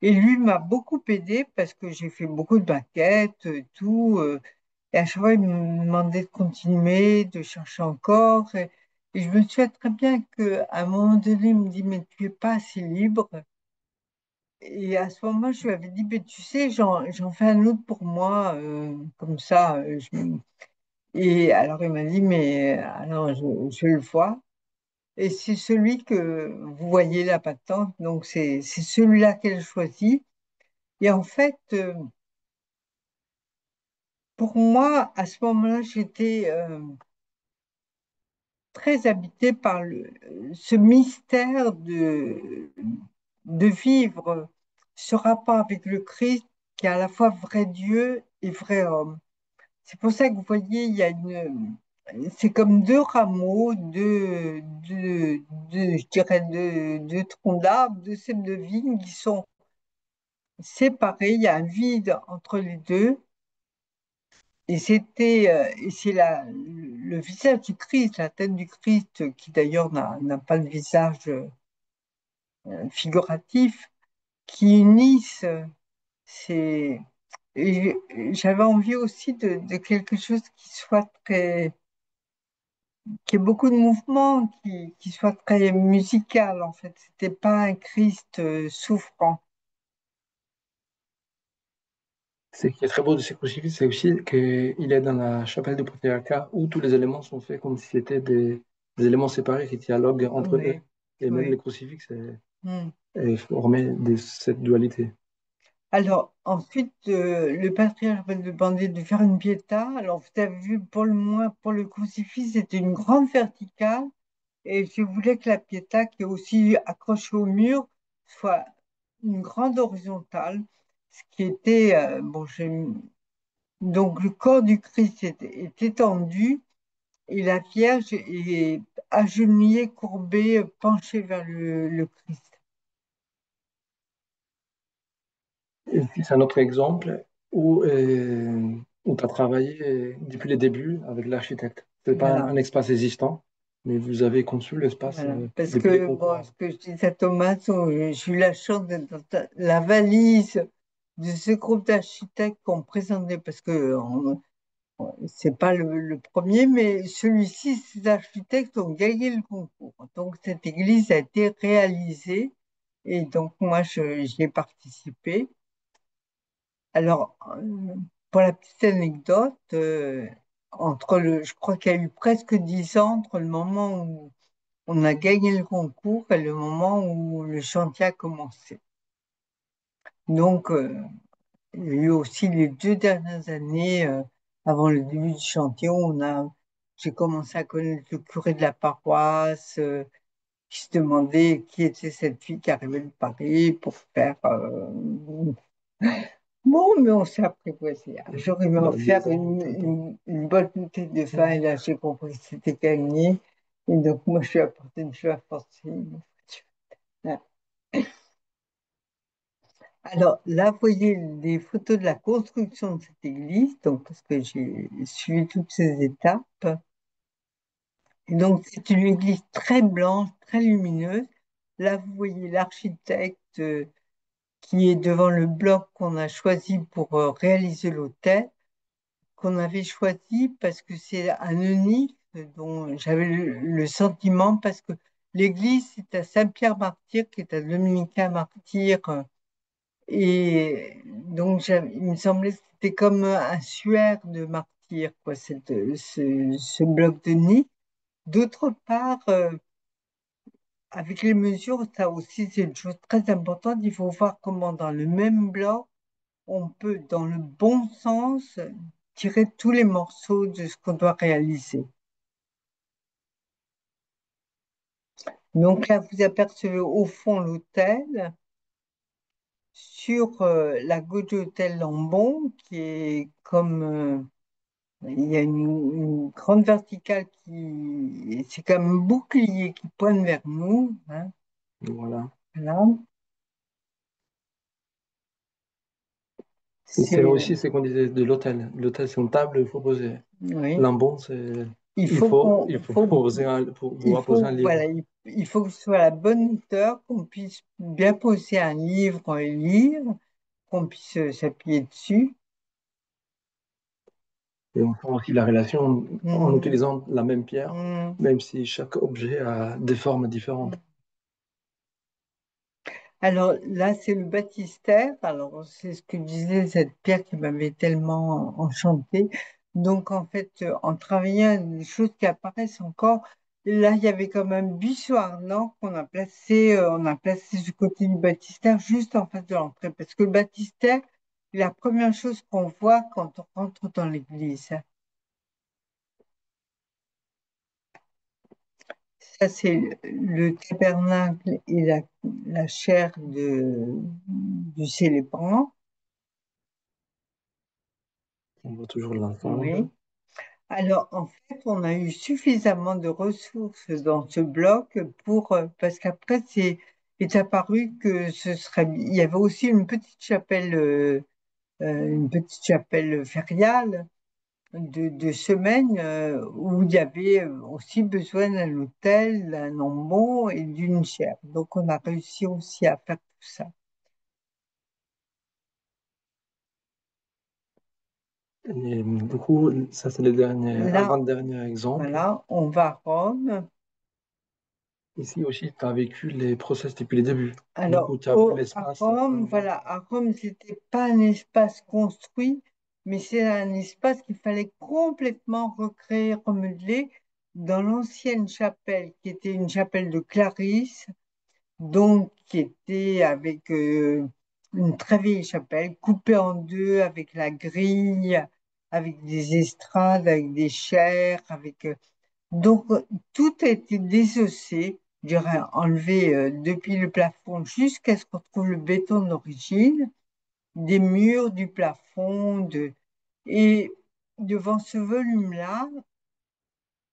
Et lui m'a beaucoup aidé parce que j'ai fait beaucoup de maquettes, tout. Et à chaque fois, il me demandait de continuer, de chercher encore. Et je me souviens très bien qu'à un moment donné, il me dit, mais tu es pas assez libre. Et à ce moment, je lui avais dit, mais tu sais, j'en fais un autre pour moi, comme ça. Et alors, il m'a dit, mais alors, je le vois. Et c'est celui que vous voyez là maintenant. Donc, c'est celui-là qu'elle choisit. Et en fait, pour moi, à ce moment-là, j'étais très habitée par ce mystère de vivre ce rapport avec le Christ qui est à la fois vrai Dieu et vrai homme. C'est pour ça que vous voyez, c'est comme deux rameaux, je dirais deux troncs d'arbres, deux cèpes de vigne qui sont séparés. Il y a un vide entre les deux. Et c'est le visage du Christ, la tête du Christ, qui d'ailleurs n'a pas de visage figuratif, qui unissent ces. Et j'avais envie aussi de quelque chose qui soit qui ait beaucoup de mouvement, qui soit très musical, en fait. C'était pas un Christ souffrant. Ce qui est très beau de ces crucifix, c'est aussi qu'il est dans la chapelle du patriarcat où tous les éléments sont faits comme si c'était des éléments séparés qui dialoguent entre eux. Oui, Et même les oui. crucifix Hmm. est formé de cette dualité. Alors, ensuite, le patriarche m'a demandé de faire une piéta. Alors, vous avez vu, pour le moins, pour le crucifix, c'était une grande verticale. Et je voulais que la piéta, qui est aussi accrochée au mur, soit une grande horizontale. Ce qui était, donc, le corps du Christ est étendu et la Vierge est agenouillée, courbée, penchée vers le Christ. Et puis, c'est un autre exemple où tu as travaillé depuis les débuts avec l'architecte. Ce n'est pas Voilà. un espace existant, mais vous avez conçu l'espace Voilà. Parce depuis les que, bon, concours. ce que je disais à Thomas, j'ai eu la chance d'être dans la valise de ce groupe d'architectes qu'on présentait, parce que c'est pas le premier, mais celui-ci, ces architectes ont gagné le concours. Donc, cette église a été réalisée, et donc, moi, j'y ai participé. Alors, pour la petite anecdote, je crois qu'il y a eu presque 10 ans entre le moment où on a gagné le concours et le moment où le chantier a commencé. Donc, il y a eu aussi les 2 dernières années avant le début du chantier où j'ai commencé à connaître le curé de la paroisse qui se demandait qui était cette fille qui arrivait de Paris pour faire. Bon, mais on s'est apprivoisé. J'aurais aimé en Dans la faire liaison, t'entends. une bonne bouteille de vin et là j'ai compris que c'était gagné. Et donc, moi, je suis apporté une chose à forcer. Alors là, vous voyez des photos de la construction de cette église, donc parce que j'ai suivi toutes ces étapes. Et donc c'est une église très blanche, très lumineuse. Là, vous voyez l'architecte qui est devant le bloc qu'on a choisi pour réaliser l'hôtel, qu'on avait choisi parce que c'est un onyx dont j'avais le sentiment, parce que l'église, c'est à Saint-Pierre-Martyr, qui est un dominicain martyr. Et donc, il me semblait que c'était comme un suaire de martyr, quoi, ce bloc de nid. D'autre part, avec les mesures, ça aussi, c'est une chose très importante. Il faut voir comment dans le même bloc, on peut, dans le bon sens, tirer tous les morceaux de ce qu'on doit réaliser. Donc là, vous apercevez au fond l'hôtel. Sur la gauche de l'hôtel Lambon, qui est comme il y a une grande verticale c'est comme un bouclier qui pointe vers nous, hein, Voilà. là. Et c'est C'est, aussi ce qu'on disait de l'hôtel. L'hôtel, c'est une table, il faut poser. oui. L'ambon, c'est Il il faut faut, qu'on, il faut poser pour il pouvoir poser faut, un livre. voilà, il faut que ce soit à la bonne hauteur, qu'on puisse bien poser un livre et lire, qu'on puisse s'appuyer dessus. Et on fait aussi la relation en Hmm, utilisant la même pierre, hmm. même si chaque objet a des formes différentes. Alors là, c'est le baptistère. Alors, c'est ce que disait cette pierre qui m'avait tellement enchantée. Donc, en fait, en travaillant des choses qui apparaissent encore, là, il y avait comme un buisson ardent on a placé du côté du baptistère, juste en face de l'entrée. Parce que le baptistère, c'est la première chose qu'on voit quand on rentre dans l'église. Ça, c'est le tabernacle et la chair du célébrant. On voit toujours l'ensemble. Oui. Alors, en fait, on a eu suffisamment de ressources dans ce bloc parce qu'après, est apparu que il y avait aussi une petite chapelle fériale de semaine où il y avait aussi besoin d'un hôtel, d'un embon et d'une chaire. Donc, on a réussi aussi à faire tout ça. Et du coup, ça, c'est le dernier, Là, avant-dernier exemple. voilà, on va à Rome. Ici aussi, tu as vécu les process depuis le début. Du Alors, coup, tu as vu à l'espace. Rome, voilà, à Rome, c'était pas un espace construit, mais c'est un espace qu'il fallait complètement recréer, remodeler dans l'ancienne chapelle, qui était une chapelle de Clarisse, donc qui était avec une très vieille chapelle, coupée en deux, avec la grille, avec des estrades, avec des chaires, donc, tout a été désossé, je dirais enlevé depuis le plafond jusqu'à ce qu'on trouve le béton d'origine, des murs, du plafond, et devant ce volume-là,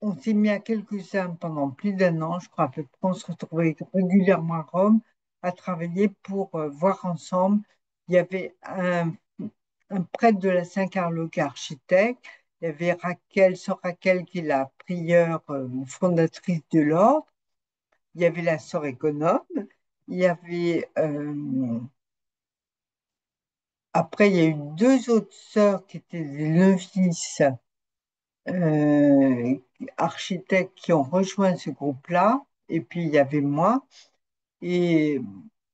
on s'est mis à quelques-uns pendant plus d'un an, je crois à peu près, on se retrouvait régulièrement à Rome à travailler pour voir ensemble. Il y avait un prêtre de la Saint-Carlo qui est architecte. Il y avait sœur Raquel qui est la prieure fondatrice de l'ordre. Il y avait la sœur économe. Il y avait après il y a eu deux autres sœurs qui étaient des novices euh, architectes qui ont rejoint ce groupe-là. Et puis il y avait moi. Et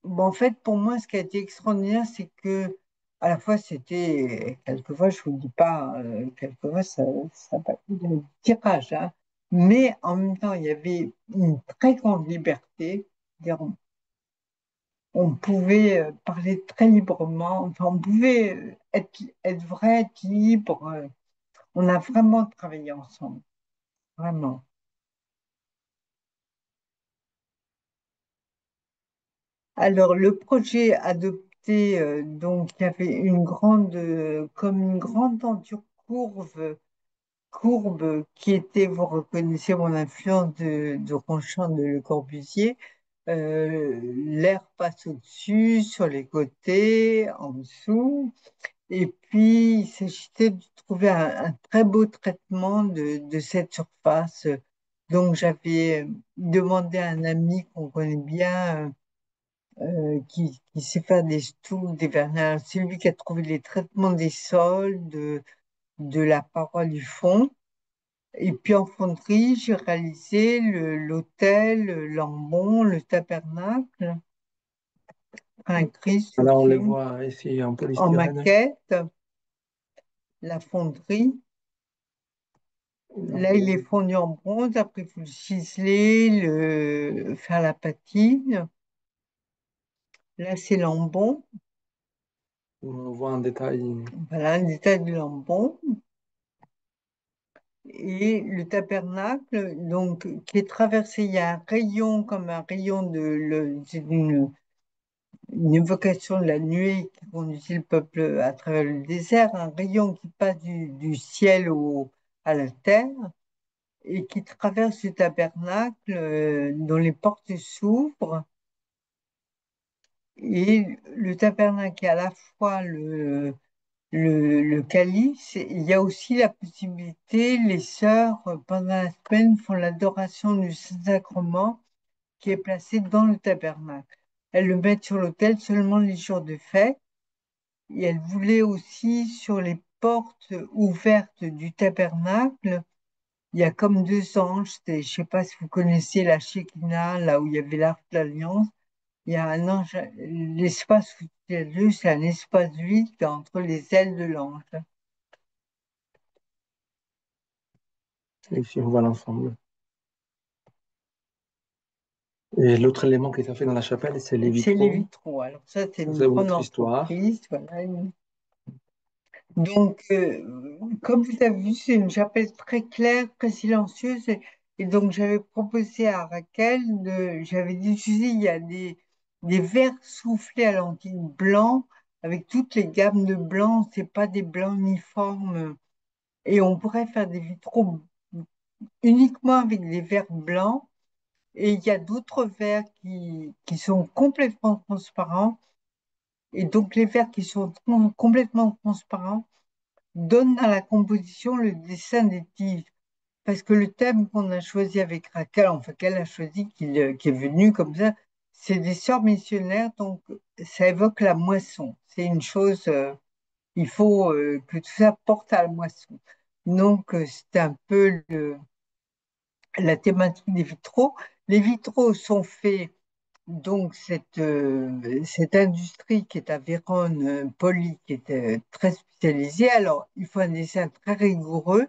bon, en fait, pour moi, ce qui a été extraordinaire, c'est que à la fois, quelquefois, je vous dis pas, quelquefois, il y avait du tirage, hein. Mais en même temps, il y avait une très grande liberté. C'est-à-dire, on pouvait parler très librement, enfin, on pouvait être vrai, être libre. On a vraiment travaillé ensemble, vraiment. Alors, le projet adopté, donc, il y avait comme une grande tenture courbe qui était, vous reconnaissez mon influence de Ronchamp de Le Corbusier, L'air passe au-dessus, sur les côtés, en dessous. Et puis, il s'agissait de trouver un très beau traitement de cette surface. Donc, j'avais demandé à un ami qu'on connaît bien, qui sait faire des stoues, des vernis. C'est lui qui a trouvé les traitements des sols, de la paroi du fond. Et puis en fonderie, j'ai réalisé l'autel, le lambon, le tabernacle, un Christ Là, on les aussi. voit ici en En polystyrène. maquette, la fonderie. Là, il est fondu en bronze. Après, il faut le ciseler, faire la patine. Là, c'est lambon. On voit en détail. Voilà, un détail du lambon. Et le tabernacle, donc, qui est traversé, il y a un rayon comme un rayon c'est une évocation de la nuée qui conduisait le peuple à travers le désert, un rayon qui passe du ciel à la terre et qui traverse le tabernacle, dont les portes s'ouvrent. Et le tabernacle est à la fois le calice. Il y a aussi la possibilité, les sœurs, pendant la semaine, font l'adoration du Saint-Sacrement qui est placé dans le tabernacle. Elles le mettent sur l'autel seulement les jours de fête. Et elle voulait aussi, sur les portes ouvertes du tabernacle, il y a comme deux anges. Je ne sais pas si vous connaissez la Shekinah, là où il y avait l'Arche de l'Alliance. Il y a un ange, l'espace où il y a deux, c'est un espace vide entre les ailes de l'ange. Ici, on voit l'ensemble. Et l'autre élément qui est fait dans la chapelle, c'est les C'est les vitraux. vitraux. Alors ça, c'est Ça, une c'est grande votre histoire. entreprise. Voilà. Donc, comme vous avez vu, c'est une chapelle très claire, très silencieuse. Et donc, j'avais proposé à Raquel, j'avais diffusé, il y a des verres soufflés à l'antique blanc, avec toutes les gammes de blanc. C'est pas des blancs uniformes. Et on pourrait faire des vitraux uniquement avec des verres blancs. Et il y a d'autres verres qui sont complètement transparents. Et donc, les verres qui sont complètement transparents donnent dans la composition le dessin des tiges. Parce que le thème qu'on a choisi avec Raquel, enfin qu'elle a choisi, qui est venu comme ça, c'est des sœurs missionnaires, donc ça évoque la moisson. C'est une chose, il faut que tout ça porte à la moisson. Donc, c'est un peu la thématique des vitraux. Les vitraux sont faits, donc cette industrie qui est à Vérone, Poly, qui est très spécialisée. Alors, il faut un dessin très rigoureux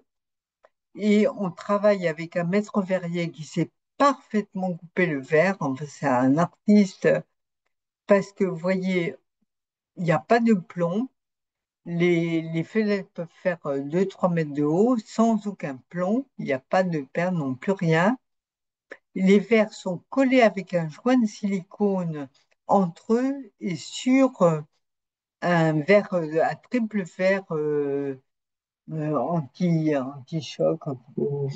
et on travaille avec un maître verrier qui sait parfaitement couper le verre. Enfin, c'est un artiste parce que, vous voyez, il n'y a pas de plomb. Les fenêtres peuvent faire 2-3 mètres de haut sans aucun plomb. Il n'y a pas de perles non plus rien. Les verres sont collés avec un joint de silicone entre eux et sur un verre à triple fer anti-choc.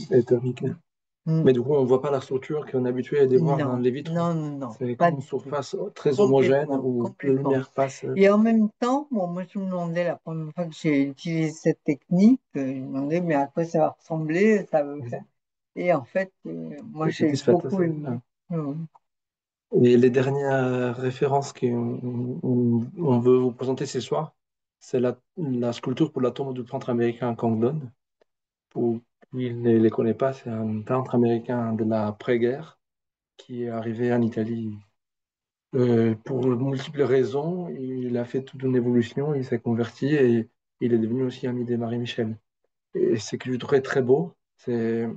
C'est thermique. Hmm. Mais du coup, on ne voit pas la structure qu'on est habitué à voir dans Non, les vitraux. non, non, non, C'est pas comme une du tout. surface très homogène Complètement, où la complètement. lumière passe. Et en même temps, bon, moi je me demandais la première fois que j'ai utilisé cette technique, je me demandais mais à quoi ça va ressembler, ça va faire. Et en fait, moi Et j'ai satisfaite. beaucoup aimé. Hmm. Et les dernières références qu'on veut vous présenter ce soir, c'est la sculpture pour la tombe du peintre américain Congdon. Pour qui ne les connaît pas, c'est un peintre américain de la pré-guerre qui est arrivé en Italie. Pour multiples raisons, il a fait toute une évolution, il s'est converti et il est devenu aussi ami de Marie-Michel. Et ce que je trouvais très beau, c'est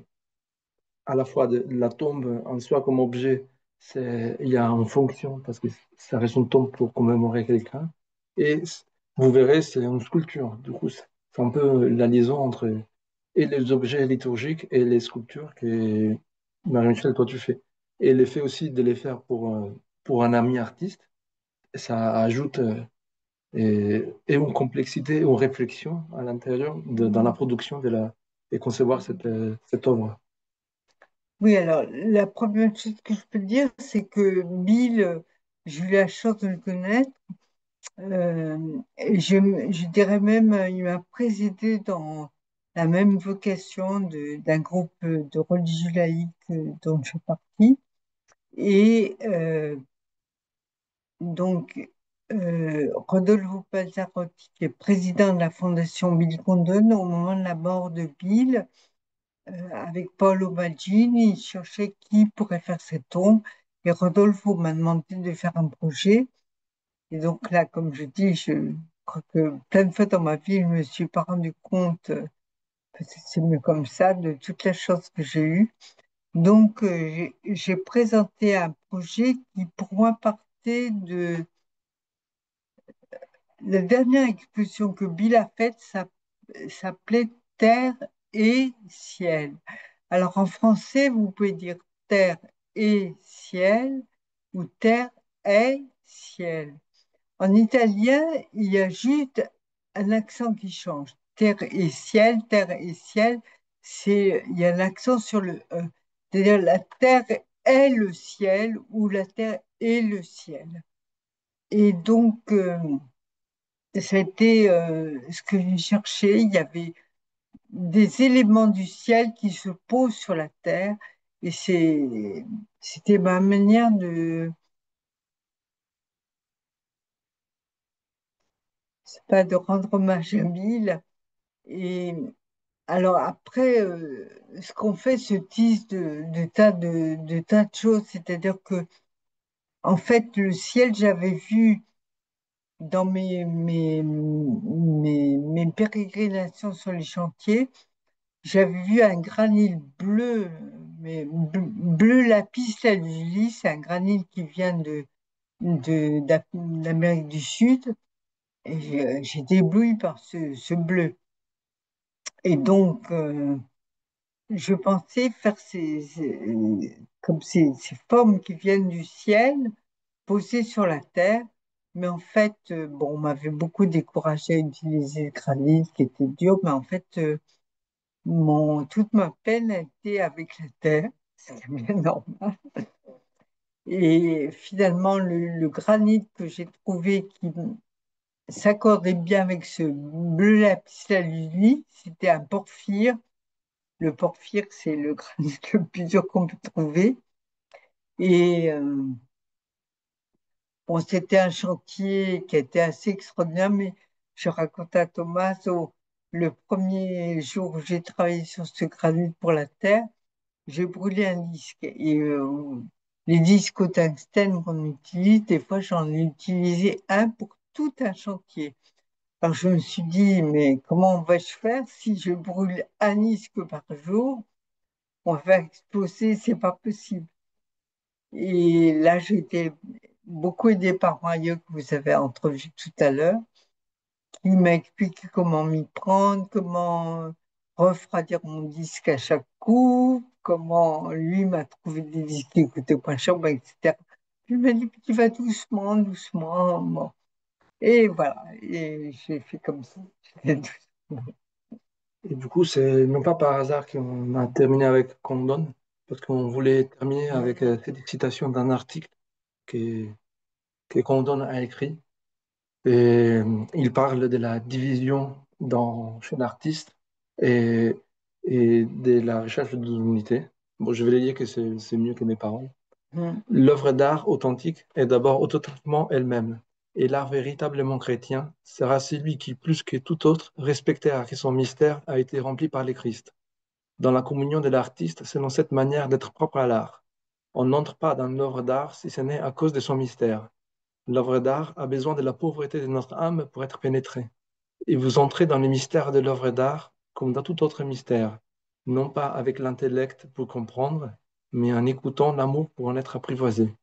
à la fois la tombe en soi comme objet, il y a une fonction parce que ça reste une tombe pour commémorer quelqu'un. Et vous verrez, c'est une sculpture. Du coup, c'est un peu la liaison entre et les objets liturgiques et les sculptures que Marie-Michel, toi, tu fais. Et l'effet aussi de les faire pour un ami artiste, ça ajoute et une complexité, une réflexion à l'intérieur, dans la production et concevoir cette œuvre. Oui, alors la première chose que je peux dire, c'est que Bill, j'ai eu la chance de le connaître. Et je dirais même, il m'a précédé dans la même vocation d'un groupe de religieux laïcs dont je fais partie. Et donc, Rodolfo Palzarotti, qui est président de la Fondation Bill Condon, au moment de la mort de Bill, avec Paolo Maldini, il cherchait qui pourrait faire cette tombe. Et Rodolfo m'a demandé de faire un projet. Et donc là, comme je dis, je crois que plein de fois dans ma vie, je me suis pas rendu compte, peut-être c'est mieux comme ça, de toute la chance que j'ai eue. Donc, j'ai présenté un projet qui, pour moi, partait de la dernière exposition que Bill a faite, ça s'appelait Terre et ciel. Alors, en français, vous pouvez dire terre et ciel ou terre et ciel. En italien, il y a juste un accent qui change. Terre et ciel, il y a l'accent sur le E. C'est-à-dire la terre est le ciel ou la terre est le ciel. Et donc, ça a été ce que j'ai cherché. Il y avait des éléments du ciel qui se posent sur la terre. Et c'était ma manière c'est pas de rendre hommage à Bill. Et alors après, ce qu'on fait se tisse de tas de choses. C'est-à-dire que, en fait, le ciel, j'avais vu dans mes pérégrinations sur les chantiers, j'avais vu un granit bleu, mais bleu lapis lazuli, c'est un granit qui vient d'Amérique du Sud. Et j'étais éblouie par ce bleu. Et donc, je pensais faire comme ces formes qui viennent du ciel, posées sur la terre. Mais en fait, bon, on m'avait beaucoup découragé à utiliser le granit, qui était dur. Mais en fait, toute ma peine a été avec la terre. C'est bien normal. Et finalement, le granit que j'ai trouvé qui s'accordait bien avec ce bleu lapis lazuli, c'était un porphyre. Le porphyre, c'est le granit le plus dur qu'on peut trouver. Et bon, c'était un chantier qui était assez extraordinaire, mais je racontais à Thomas, le premier jour où j'ai travaillé sur ce granit pour la Terre, j'ai brûlé un disque. Et les disques au tungstène qu'on utilise, des fois, j'en ai utilisé un pour tout un chantier. Alors je me suis dit, mais comment vais-je faire si je brûle un disque par jour? On va exploser, c'est pas possible. Et là, j'ai été beaucoup aidée par Mario, que vous avez entrevu tout à l'heure, qui m'a expliqué comment m'y prendre, comment refroidir mon disque à chaque coup, comment lui m'a trouvé des disques qui coûtaient pas cher, ben, etc. Puis il m'a dit, tu vas doucement, doucement. Bon. Et voilà, et j'ai fait comme ça. J'ai fait doucement. Et du coup, c'est non pas par hasard qu'on a terminé avec Condon, parce qu'on voulait terminer avec cette citation d'un article que, que Condon a écrit. Et il parle de la division chez l'artiste et, et de la recherche de l'unité. Bon, je vais le dire que c'est mieux que mes paroles. Hum, L'œuvre d'art authentique est d'abord authentiquement elle-même. Et l'art véritablement chrétien sera celui qui, plus que tout autre, respectera que son mystère a été rempli par le Christ. Dans la communion de l'artiste, selon cette manière d'être propre à l'art. On n'entre pas dans l'œuvre d'art si ce n'est à cause de son mystère. L'œuvre d'art a besoin de la pauvreté de notre âme pour être pénétrée. Et vous entrez dans le mystère de l'œuvre d'art comme dans tout autre mystère, non pas avec l'intellect pour comprendre, mais en écoutant l'amour pour en être apprivoisé.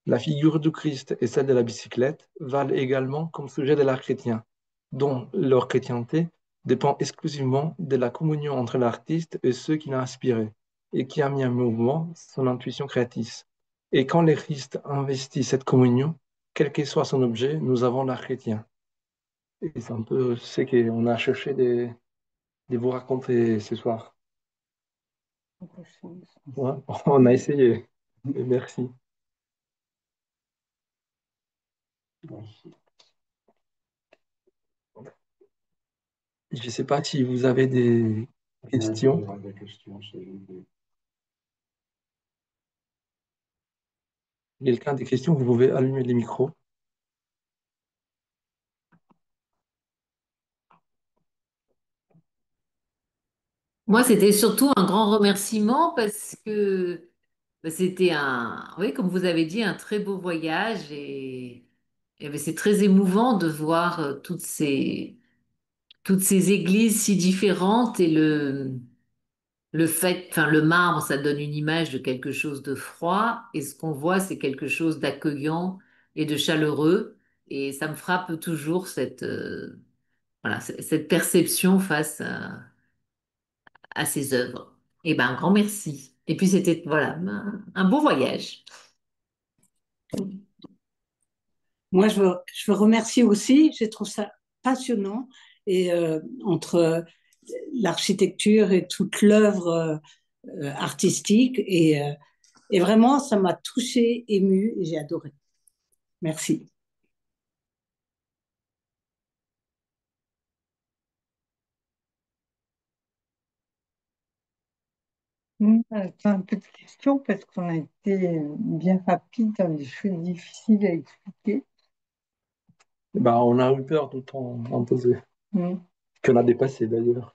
La figure du Christ et celle de la bicyclette valent également comme sujet de l'art chrétien, dont leur chrétienté dépend exclusivement de la communion entre l'artiste et ceux qui l'ont inspiré, et qui a mis en mouvement son intuition créatrice. Et quand le Christ investit cette communion, quel que soit son objet, nous avons l'art chrétien. Et c'est un peu ce qu'on a cherché de vous raconter ce soir. Ouais, on a essayé. Mais merci. Je ne sais pas si vous avez des questions. Quelqu'un a des questions, vous pouvez allumer les micros. Moi, c'était surtout un grand remerciement parce que c'était oui, comme vous avez dit, un très beau voyage et c'est très émouvant de voir toutes ces églises si différentes et le fait, enfin, le marbre, ça donne une image de quelque chose de froid et ce qu'on voit, c'est quelque chose d'accueillant et de chaleureux et ça me frappe toujours voilà, cette perception face à ces œuvres. Et ben, un grand merci. Et puis c'était voilà un beau voyage. Moi, je veux remercier aussi, je trouve ça passionnant, et entre l'architecture et toute l'œuvre artistique, et vraiment, ça m'a touchée, émue, et j'ai adoré. Merci. J'ai un peu de questions parce qu'on a été bien rapide dans des choses difficiles à expliquer. Bah, on a eu peur tout en poser. Qu'on a dépassé d'ailleurs.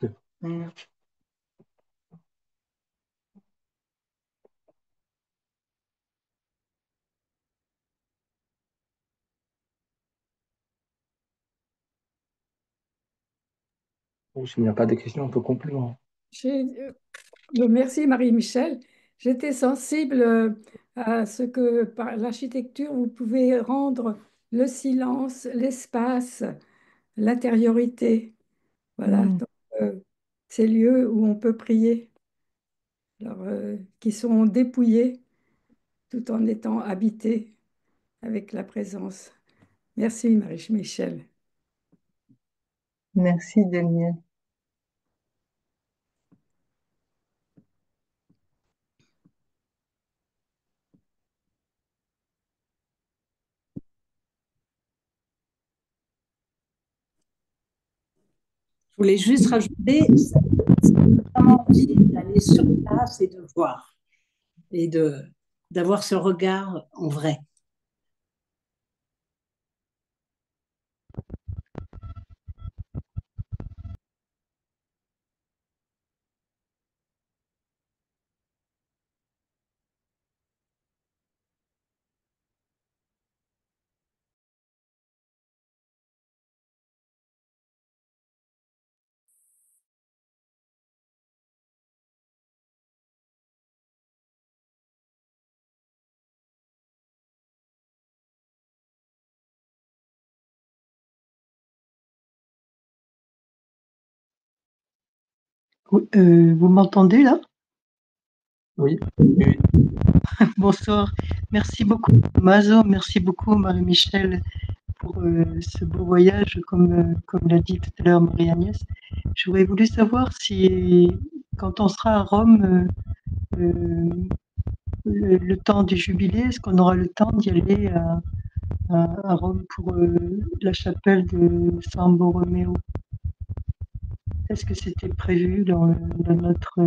S'il n'y a pas de questions, on peut conclure. Merci Marie-Michel. J'étais sensible à ce que par l'architecture, vous pouvez rendre le silence, l'espace, l'intériorité. Voilà, donc, ces lieux où on peut prier, alors, qui sont dépouillés tout en étant habités avec la présence. Merci Marie-Michel. Merci Daniel. Je voulais juste rajouter, ça donne vraiment envie d'aller sur place et de voir, et d'avoir ce regard en vrai. Vous m'entendez là? Oui. Bonsoir. Merci beaucoup, Mazo. Merci beaucoup, Marie-Michel, pour ce beau voyage, comme l'a dit tout à l'heure Marie-Agnès. J'aurais voulu savoir si, quand on sera à Rome, le temps du jubilé, est-ce qu'on aura le temps d'y aller à Rome pour la chapelle de San Borromeo? Est-ce que c'était prévu dans notre...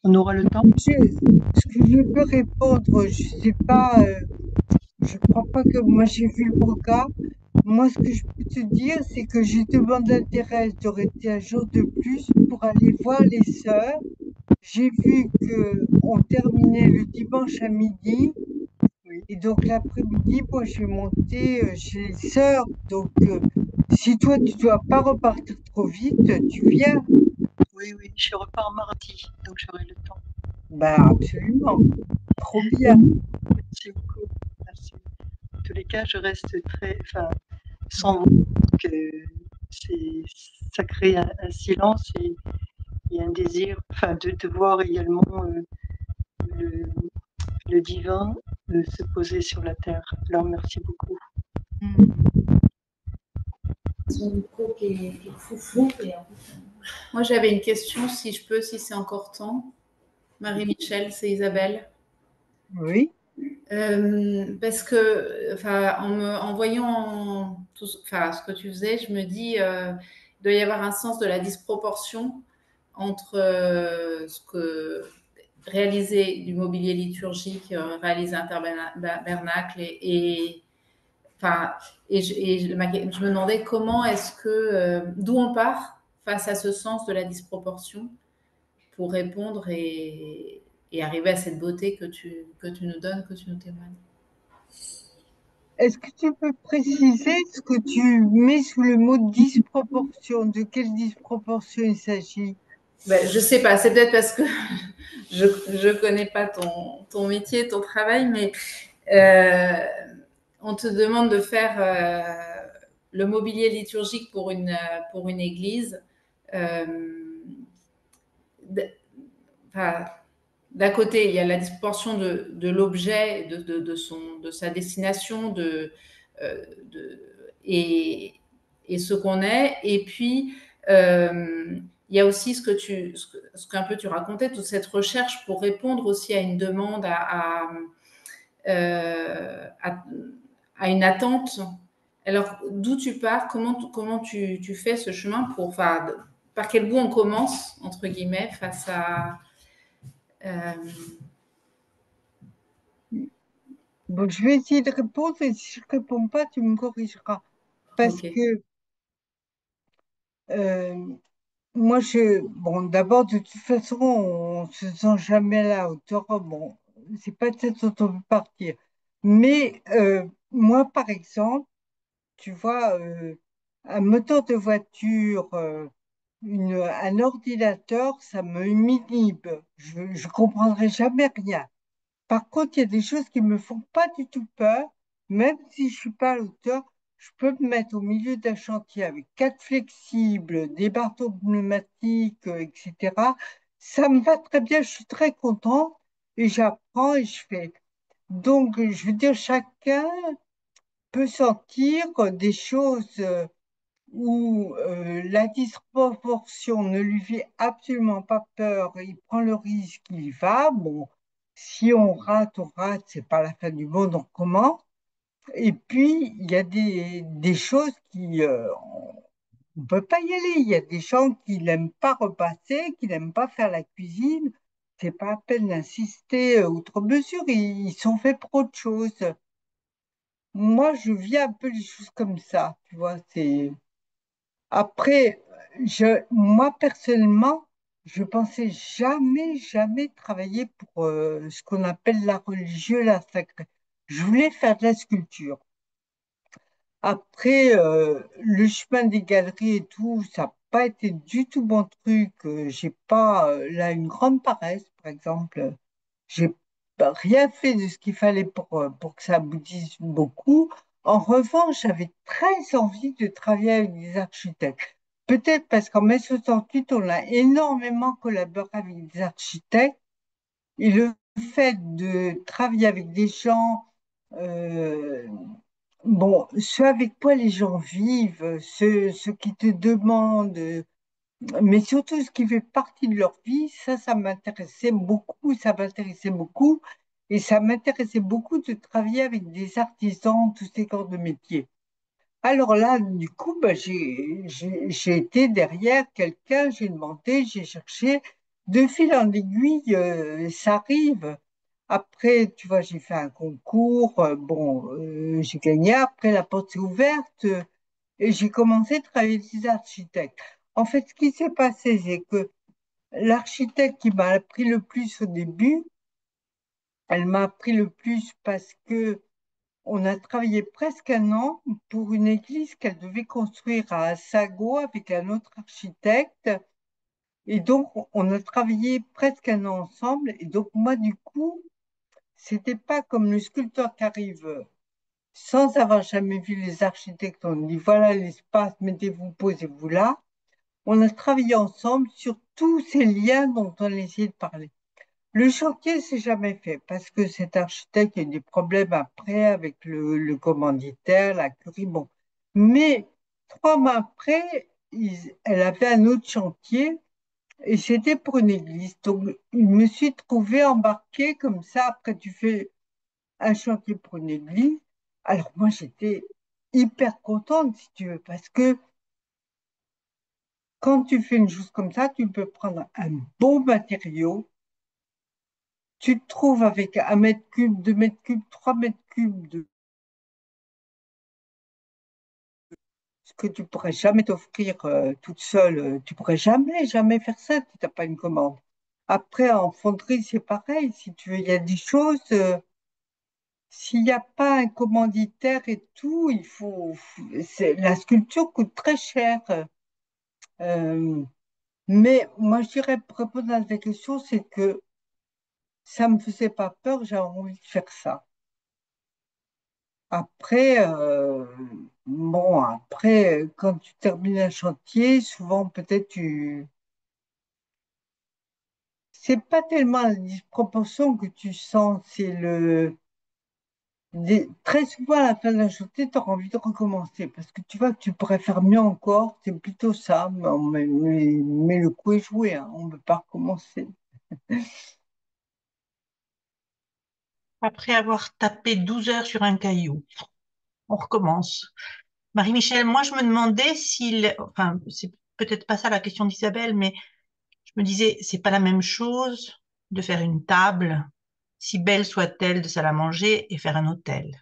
on aura le temps? Ce que je peux répondre, je sais pas, je crois pas que moi j'ai vu le programme. Moi, ce que je peux te dire, c'est que j'ai demandé à Thérèse de rester un jour de plus pour aller voir les sœurs. J'ai vu que on terminait le dimanche à midi. Et donc l'après-midi, moi, je vais monter chez les sœurs. Donc, si toi, tu dois pas repartir trop vite, tu viens. Oui, je repars mardi, donc j'aurai le temps. Bah, absolument. Trop bien. Merci beaucoup. Merci. En tous les cas, je reste sans vous, que ça crée un silence et un désir, de voir également le divin se poser sur la terre. Alors, merci beaucoup. Son micro qui est foufou et Moi, j'avais une question, si je peux, si c'est encore temps. Marie-Michel, c'est Isabelle. Oui. Parce que, enfin, en voyant tout, enfin, ce que tu faisais, je me dis, il doit y avoir un sens de la disproportion entre ce que réaliser du mobilier liturgique, réaliser un tabernacle enfin, je me demandais comment est-ce que, d'où on part face à ce sens de la disproportion pour répondre et arriver à cette beauté que tu nous donnes, que tu nous témoignes. Est-ce que tu peux préciser ce que tu mets sous le mot disproportion? De quelle disproportion il s'agit? Ben, je sais pas, c'est peut-être parce que je connais pas ton métier, ton travail, mais euh, on te demande de faire le mobilier liturgique pour une église. Euh, enfin, d'un côté, il y a la disproportion de l'objet, de sa destination, de, et, et ce qu'on est. Et puis, il y a aussi ce qu'un peu tu racontais, toute cette recherche pour répondre aussi à une demande, à, à une attente. Alors, d'où tu pars, comment tu fais ce chemin pour, enfin, par quel bout on commence, entre guillemets, face à... Euh, Bon, je vais essayer de répondre et si je ne réponds pas, tu me corrigeras. Parce ok. que euh, moi, bon, d'abord, de toute façon, on ne se sent jamais à la hauteur. Bon, c'est pas de cette dont on peut partir. Mais moi, par exemple, tu vois, un moteur de voiture, un ordinateur, ça me inhibe. Je ne comprendrai jamais rien. Par contre, il y a des choses qui me font pas du tout peur, même si je suis pas à l'auteur. Je peux me mettre au milieu d'un chantier avec quatre flexibles, des marteaux pneumatiques, etc. Ça me va très bien, je suis très contente et j'apprends et je fais. Donc, je veux dire, chacun peut sentir des choses où la disproportion ne lui fait absolument pas peur, il prend le risque, il y va. Bon, si on rate, c'est pas la fin du monde, on recommence. Et puis, il y a des choses qui, on peut pas y aller. Il y a des gens qui n'aiment pas repasser, qui n'aiment pas faire la cuisine. C'est pas à peine d'insister outre mesure, ils sont faits pour autre chose. Moi, je vis un peu les choses comme ça, tu vois, c'est... Après, moi personnellement, je pensais jamais travailler pour ce qu'on appelle l'art religieux, l'art sacré. Je voulais faire de la sculpture. Après, le chemin des galeries et tout, ça n'a pas été du tout mon truc. J'ai pas, là, une grande paresse, par exemple. J'ai rien fait de ce qu'il fallait pour que ça aboutisse beaucoup. En revanche, j'avais très envie de travailler avec des architectes. Peut-être parce qu'en mai 68, on a énormément collaboré avec des architectes. Et le fait de travailler avec des gens, euh, bon, ceux avec quoi les gens vivent, ceux qui te demandent, mais surtout ce qui fait partie de leur vie, ça m'intéressait beaucoup, ça m'intéressait beaucoup. Et ça m'intéressait beaucoup de travailler avec des artisans, tous ces corps de métier. Alors là, du coup, bah, j'ai été derrière quelqu'un, j'ai demandé, j'ai cherché, de fil en aiguille, ça arrive. Après, tu vois, j'ai fait un concours, bon, j'ai gagné, après la porte s'est ouverte, et j'ai commencé à travailler avec des architectes. En fait, ce qui s'est passé, c'est que l'architecte qui m'a appris le plus au début, elle m'a appris le plus parce que on a travaillé presque un an pour une église qu'elle devait construire à Sago avec un autre architecte. Et donc, on a travaillé presque un an ensemble. Et donc, moi, du coup, c'était pas comme le sculpteur qui arrive sans avoir jamais vu les architectes. On dit, voilà l'espace, mettez-vous, posez-vous là. On a travaillé ensemble sur tous ces liens dont on a essayé de parler. Le chantier s'est jamais fait parce que cet architecte a eu des problèmes après avec le commanditaire, la curie, bon. Mais 3 mois après, elle avait un autre chantier et c'était pour une église. Donc, je me suis trouvée embarquée comme ça. Après, tu fais un chantier pour une église. Alors, moi, j'étais hyper contente, si tu veux, parce que quand tu fais une chose comme ça, tu peux prendre un bon matériau. Tu te trouves avec 1 mètre cube, 2 mètres cubes, 3 mètres cubes de ce que tu pourrais jamais t'offrir toute seule. Tu pourrais jamais faire ça si tu n'as pas une commande. Après, en fonderie, c'est pareil. Si tu veux, il y a des choses, s'il n'y a pas un commanditaire et tout, la sculpture coûte très cher. Euh, mais moi, je dirais, pour répondre à ta question, c'est que ça me faisait pas peur, j'avais envie de faire ça. Après, bon, après, quand tu termines un chantier, souvent peut-être c'est pas tellement la disproportion que tu sens, c'est très souvent à la fin d'un chantier, tu as envie de recommencer parce que tu vois que tu pourrais faire mieux encore, c'est plutôt ça, mais le coup est joué, hein, on ne peut pas recommencer. Après avoir tapé 12 heures sur un caillou, on recommence. Marie-Michel, moi je me demandais s'il, enfin c'est peut-être pas ça la question d'Isabelle, mais je me disais c'est pas la même chose de faire une table, si belle soit-elle de salle à manger, et faire un hôtel.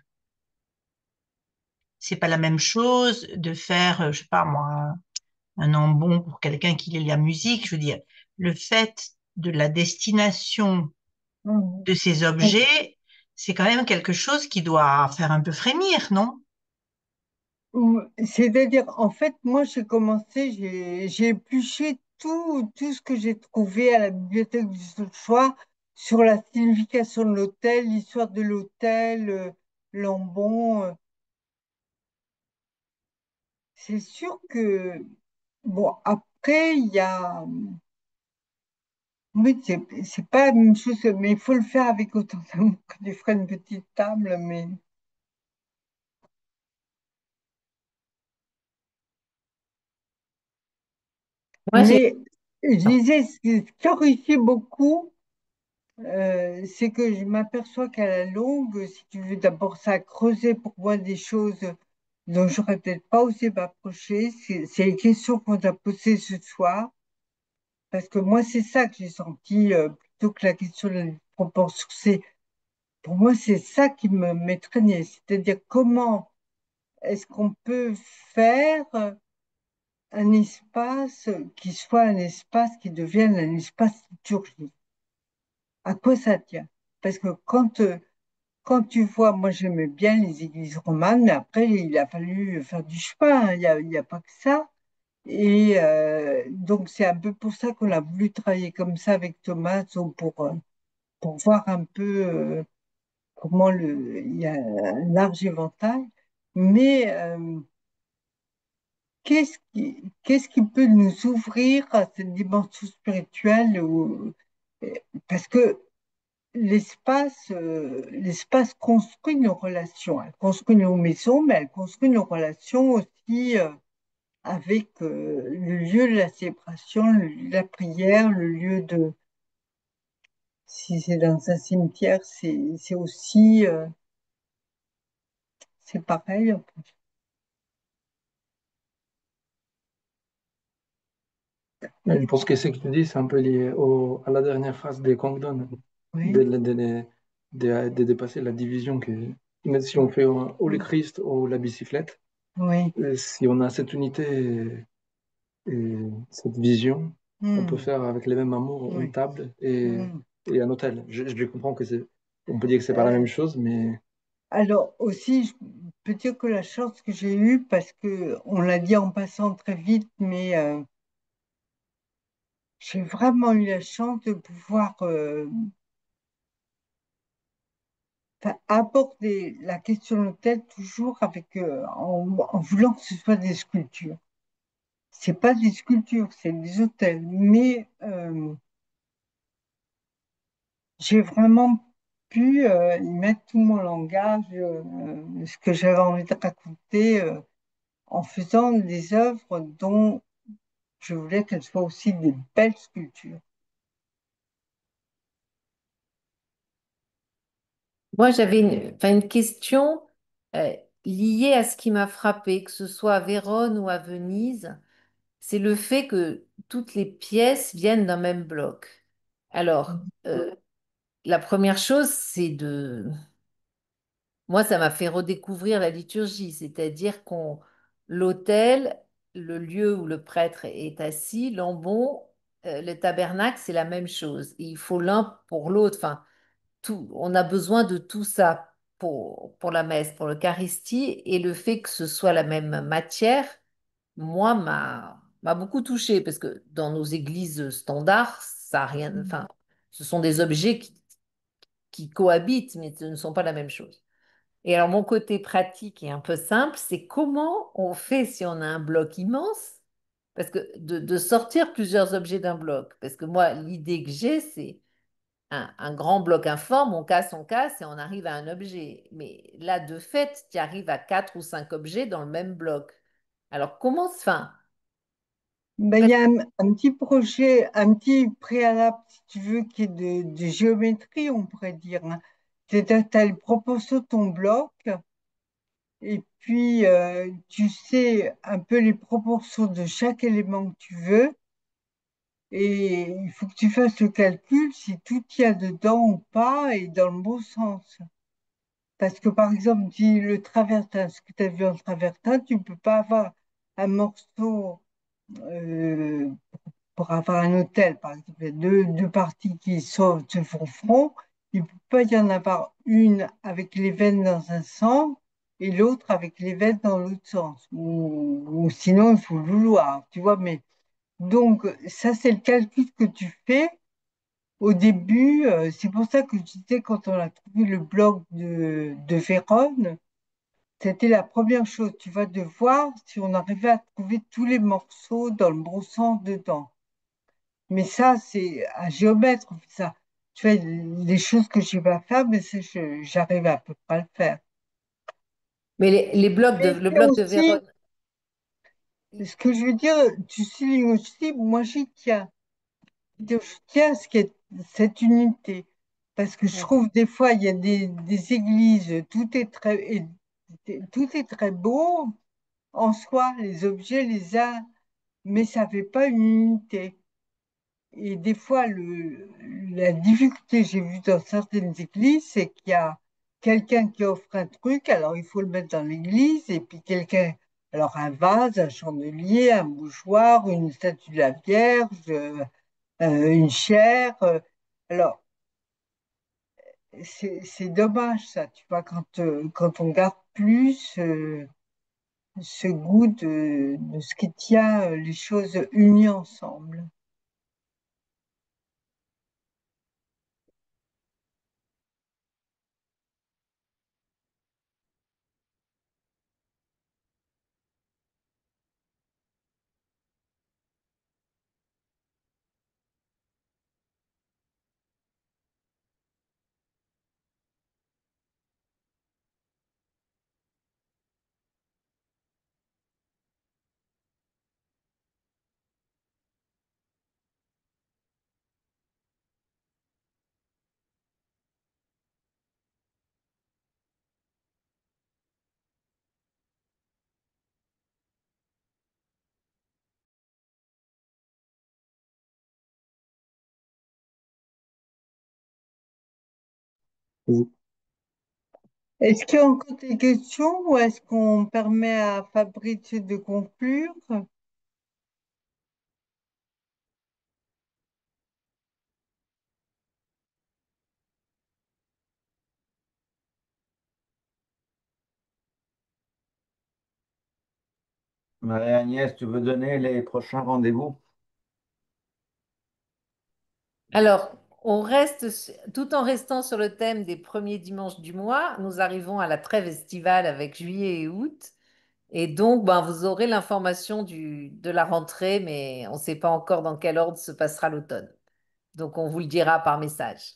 C'est pas la même chose de faire, je sais pas moi, un embon pour quelqu'un qui lit la musique. Je veux dire, le fait de la destination Mhm. de ces objets, c'est quand même quelque chose qui doit faire un peu frémir, non? C'est-à-dire, en fait, moi, j'ai commencé, j'ai épluché tout ce que j'ai trouvé à la bibliothèque du choix sur la signification de l'hôtel, l'histoire de l'hôtel, Lambon. C'est sûr que, bon, après, il y a, oui, c'est pas la même chose, mais il faut le faire avec autant d'amour que tu ferais une petite table, Moi, j'ai mais je disais, ce qui enrichit beaucoup, c'est que je m'aperçois qu'à la longue, si tu veux d'abord ça a creusé pour moi des choses dont j'aurais peut-être pas osé m'approcher. C'est les questions qu'on a posées ce soir, parce que moi c'est ça que j'ai senti plutôt que la question de la proportion. Pour moi c'est ça qui me m'étreignait, c'est-à-dire comment est-ce qu'on peut faire un espace qui soit un espace qui devienne un espace liturgique. À quoi ça tient? Parce que quand tu vois, moi j'aimais bien les églises romanes, mais après il a fallu faire du chemin, hein. Il y a pas que ça. Et donc c'est un peu pour ça qu'on a voulu travailler comme ça avec Thomas, pour voir un peu comment il y a un large éventail. Mais qu'est-ce qui peut nous ouvrir à cette dimension spirituelle parce que l'espace construit nos relations. Elle construit nos maisons, mais elle construit nos relations aussi avec le lieu de la célébration, le lieu de la prière, le lieu de... Si c'est dans un cimetière, c'est aussi... c'est pareil. Je pense que ce que tu dis, c'est un peu lié à la dernière phrase des Kangdon, de, Oui, de dépasser la division que, même si on fait ou le Christ ou la bicyclette, oui. si on a cette unité et cette vision, on peut Hmm, faire avec les mêmes amours une oui. table Hmm. et un hôtel. Je comprends que c'est, on peut dire que c'est pas la Euh, même chose, mais alors aussi, je peux dire que la chance que j'ai eue, parce que on l'a dit en passant très vite, mais j'ai vraiment eu la chance de pouvoir aborder la question de l'hôtel toujours en voulant que ce soit des sculptures. C'est pas des sculptures, c'est des hôtels, mais j'ai vraiment pu y mettre tout mon langage, ce que j'avais envie de raconter, en faisant des œuvres dont Je voulais qu'elles soient aussi des belles sculptures. Moi, j'avais enfin, une question euh, liée à ce qui m'a frappé, que ce soit à Vérone ou à Venise, c'est le fait que toutes les pièces viennent d'un même bloc. Alors, la première chose, c'est de... Moi, ça m'a fait redécouvrir la liturgie, c'est-à-dire qu'on l'autel, le lieu où le prêtre est assis, l'ambon, le tabernacle, c'est la même chose. Il faut l'un pour l'autre. Enfin, tout, on a besoin de tout ça pour la messe, pour l'Eucharistie, et le fait que ce soit la même matière, moi, m'a beaucoup touchée, parce que dans nos églises standards, ça a rien, enfin, ce sont des objets qui cohabitent, mais ce ne sont pas la même chose. Et alors, mon côté pratique et un peu simple, c'est comment on fait si on a un bloc immense, parce que de sortir plusieurs objets d'un bloc. Parce que moi, l'idée que j'ai, c'est un grand bloc informe, on casse et on arrive à un objet. Mais là, de fait, tu arrives à quatre ou cinq objets dans le même bloc. Alors, comment, enfin, Ben, il y a un petit projet, un petit préalable, si tu veux, qui est de géométrie, on pourrait dire, hein. C'est-à-dire, tu as les proportions de ton bloc, et puis tu sais un peu les proportions de chaque élément que tu veux, et il faut que tu fasses le calcul si tout y a dedans ou pas, et dans le bon sens. Parce que, par exemple, si le travertin, ce que tu as vu en travertin, tu peux pas avoir un morceau euh, pour avoir un hôtel, par exemple, il y a deux parties qui se font front, il ne peut pas y en avoir une avec les veines dans un sens et l'autre avec les veines dans l'autre sens. Ou sinon, il faut le vouloir, tu vois. Mais donc, ça, c'est le calcul que tu fais au début. C'est pour ça que je disais, quand on a trouvé le bloc de Vérone, c'était la première chose. Tu vas devoir si on arrivait à trouver tous les morceaux dans le bon sens dedans. Mais ça, c'est un géomètre, ça. Tu fais les choses que je vais pas faire, mais ça, j'arrive à peu près à le faire. mais les blocs Mais le c'est bloc de aussi, Vérone, ce que je veux dire, tu soulignes aussi, moi j'y tiens. Je tiens à ce qu'il y ait cette unité. Parce que je trouve des fois, il y a des églises, tout est très beau en soi, les objets, les uns, mais ça fait pas une unité. Et des fois, la difficulté que j'ai vue dans certaines églises, c'est qu'il y a quelqu'un qui offre un truc, alors il faut le mettre dans l'église, et puis quelqu'un, alors un vase, un chandelier, un mouchoir, une statue de la Vierge, une chaire. Alors, c'est dommage ça, tu vois, quand on garde plus ce goût de ce qui tient les choses unies ensemble. Est-ce qu'il y a encore des questions ou est-ce qu'on permet à Fabrice de conclure? Marie-Agnès, tu veux donner les prochains rendez-vous? alors, on reste, tout en restant sur le thème des premiers dimanches du mois, nous arrivons à la trêve estivale avec juillet et août. Et donc, ben, vous aurez l'information de la rentrée, mais on ne sait pas encore dans quel ordre se passera l'automne. Donc, on vous le dira par message.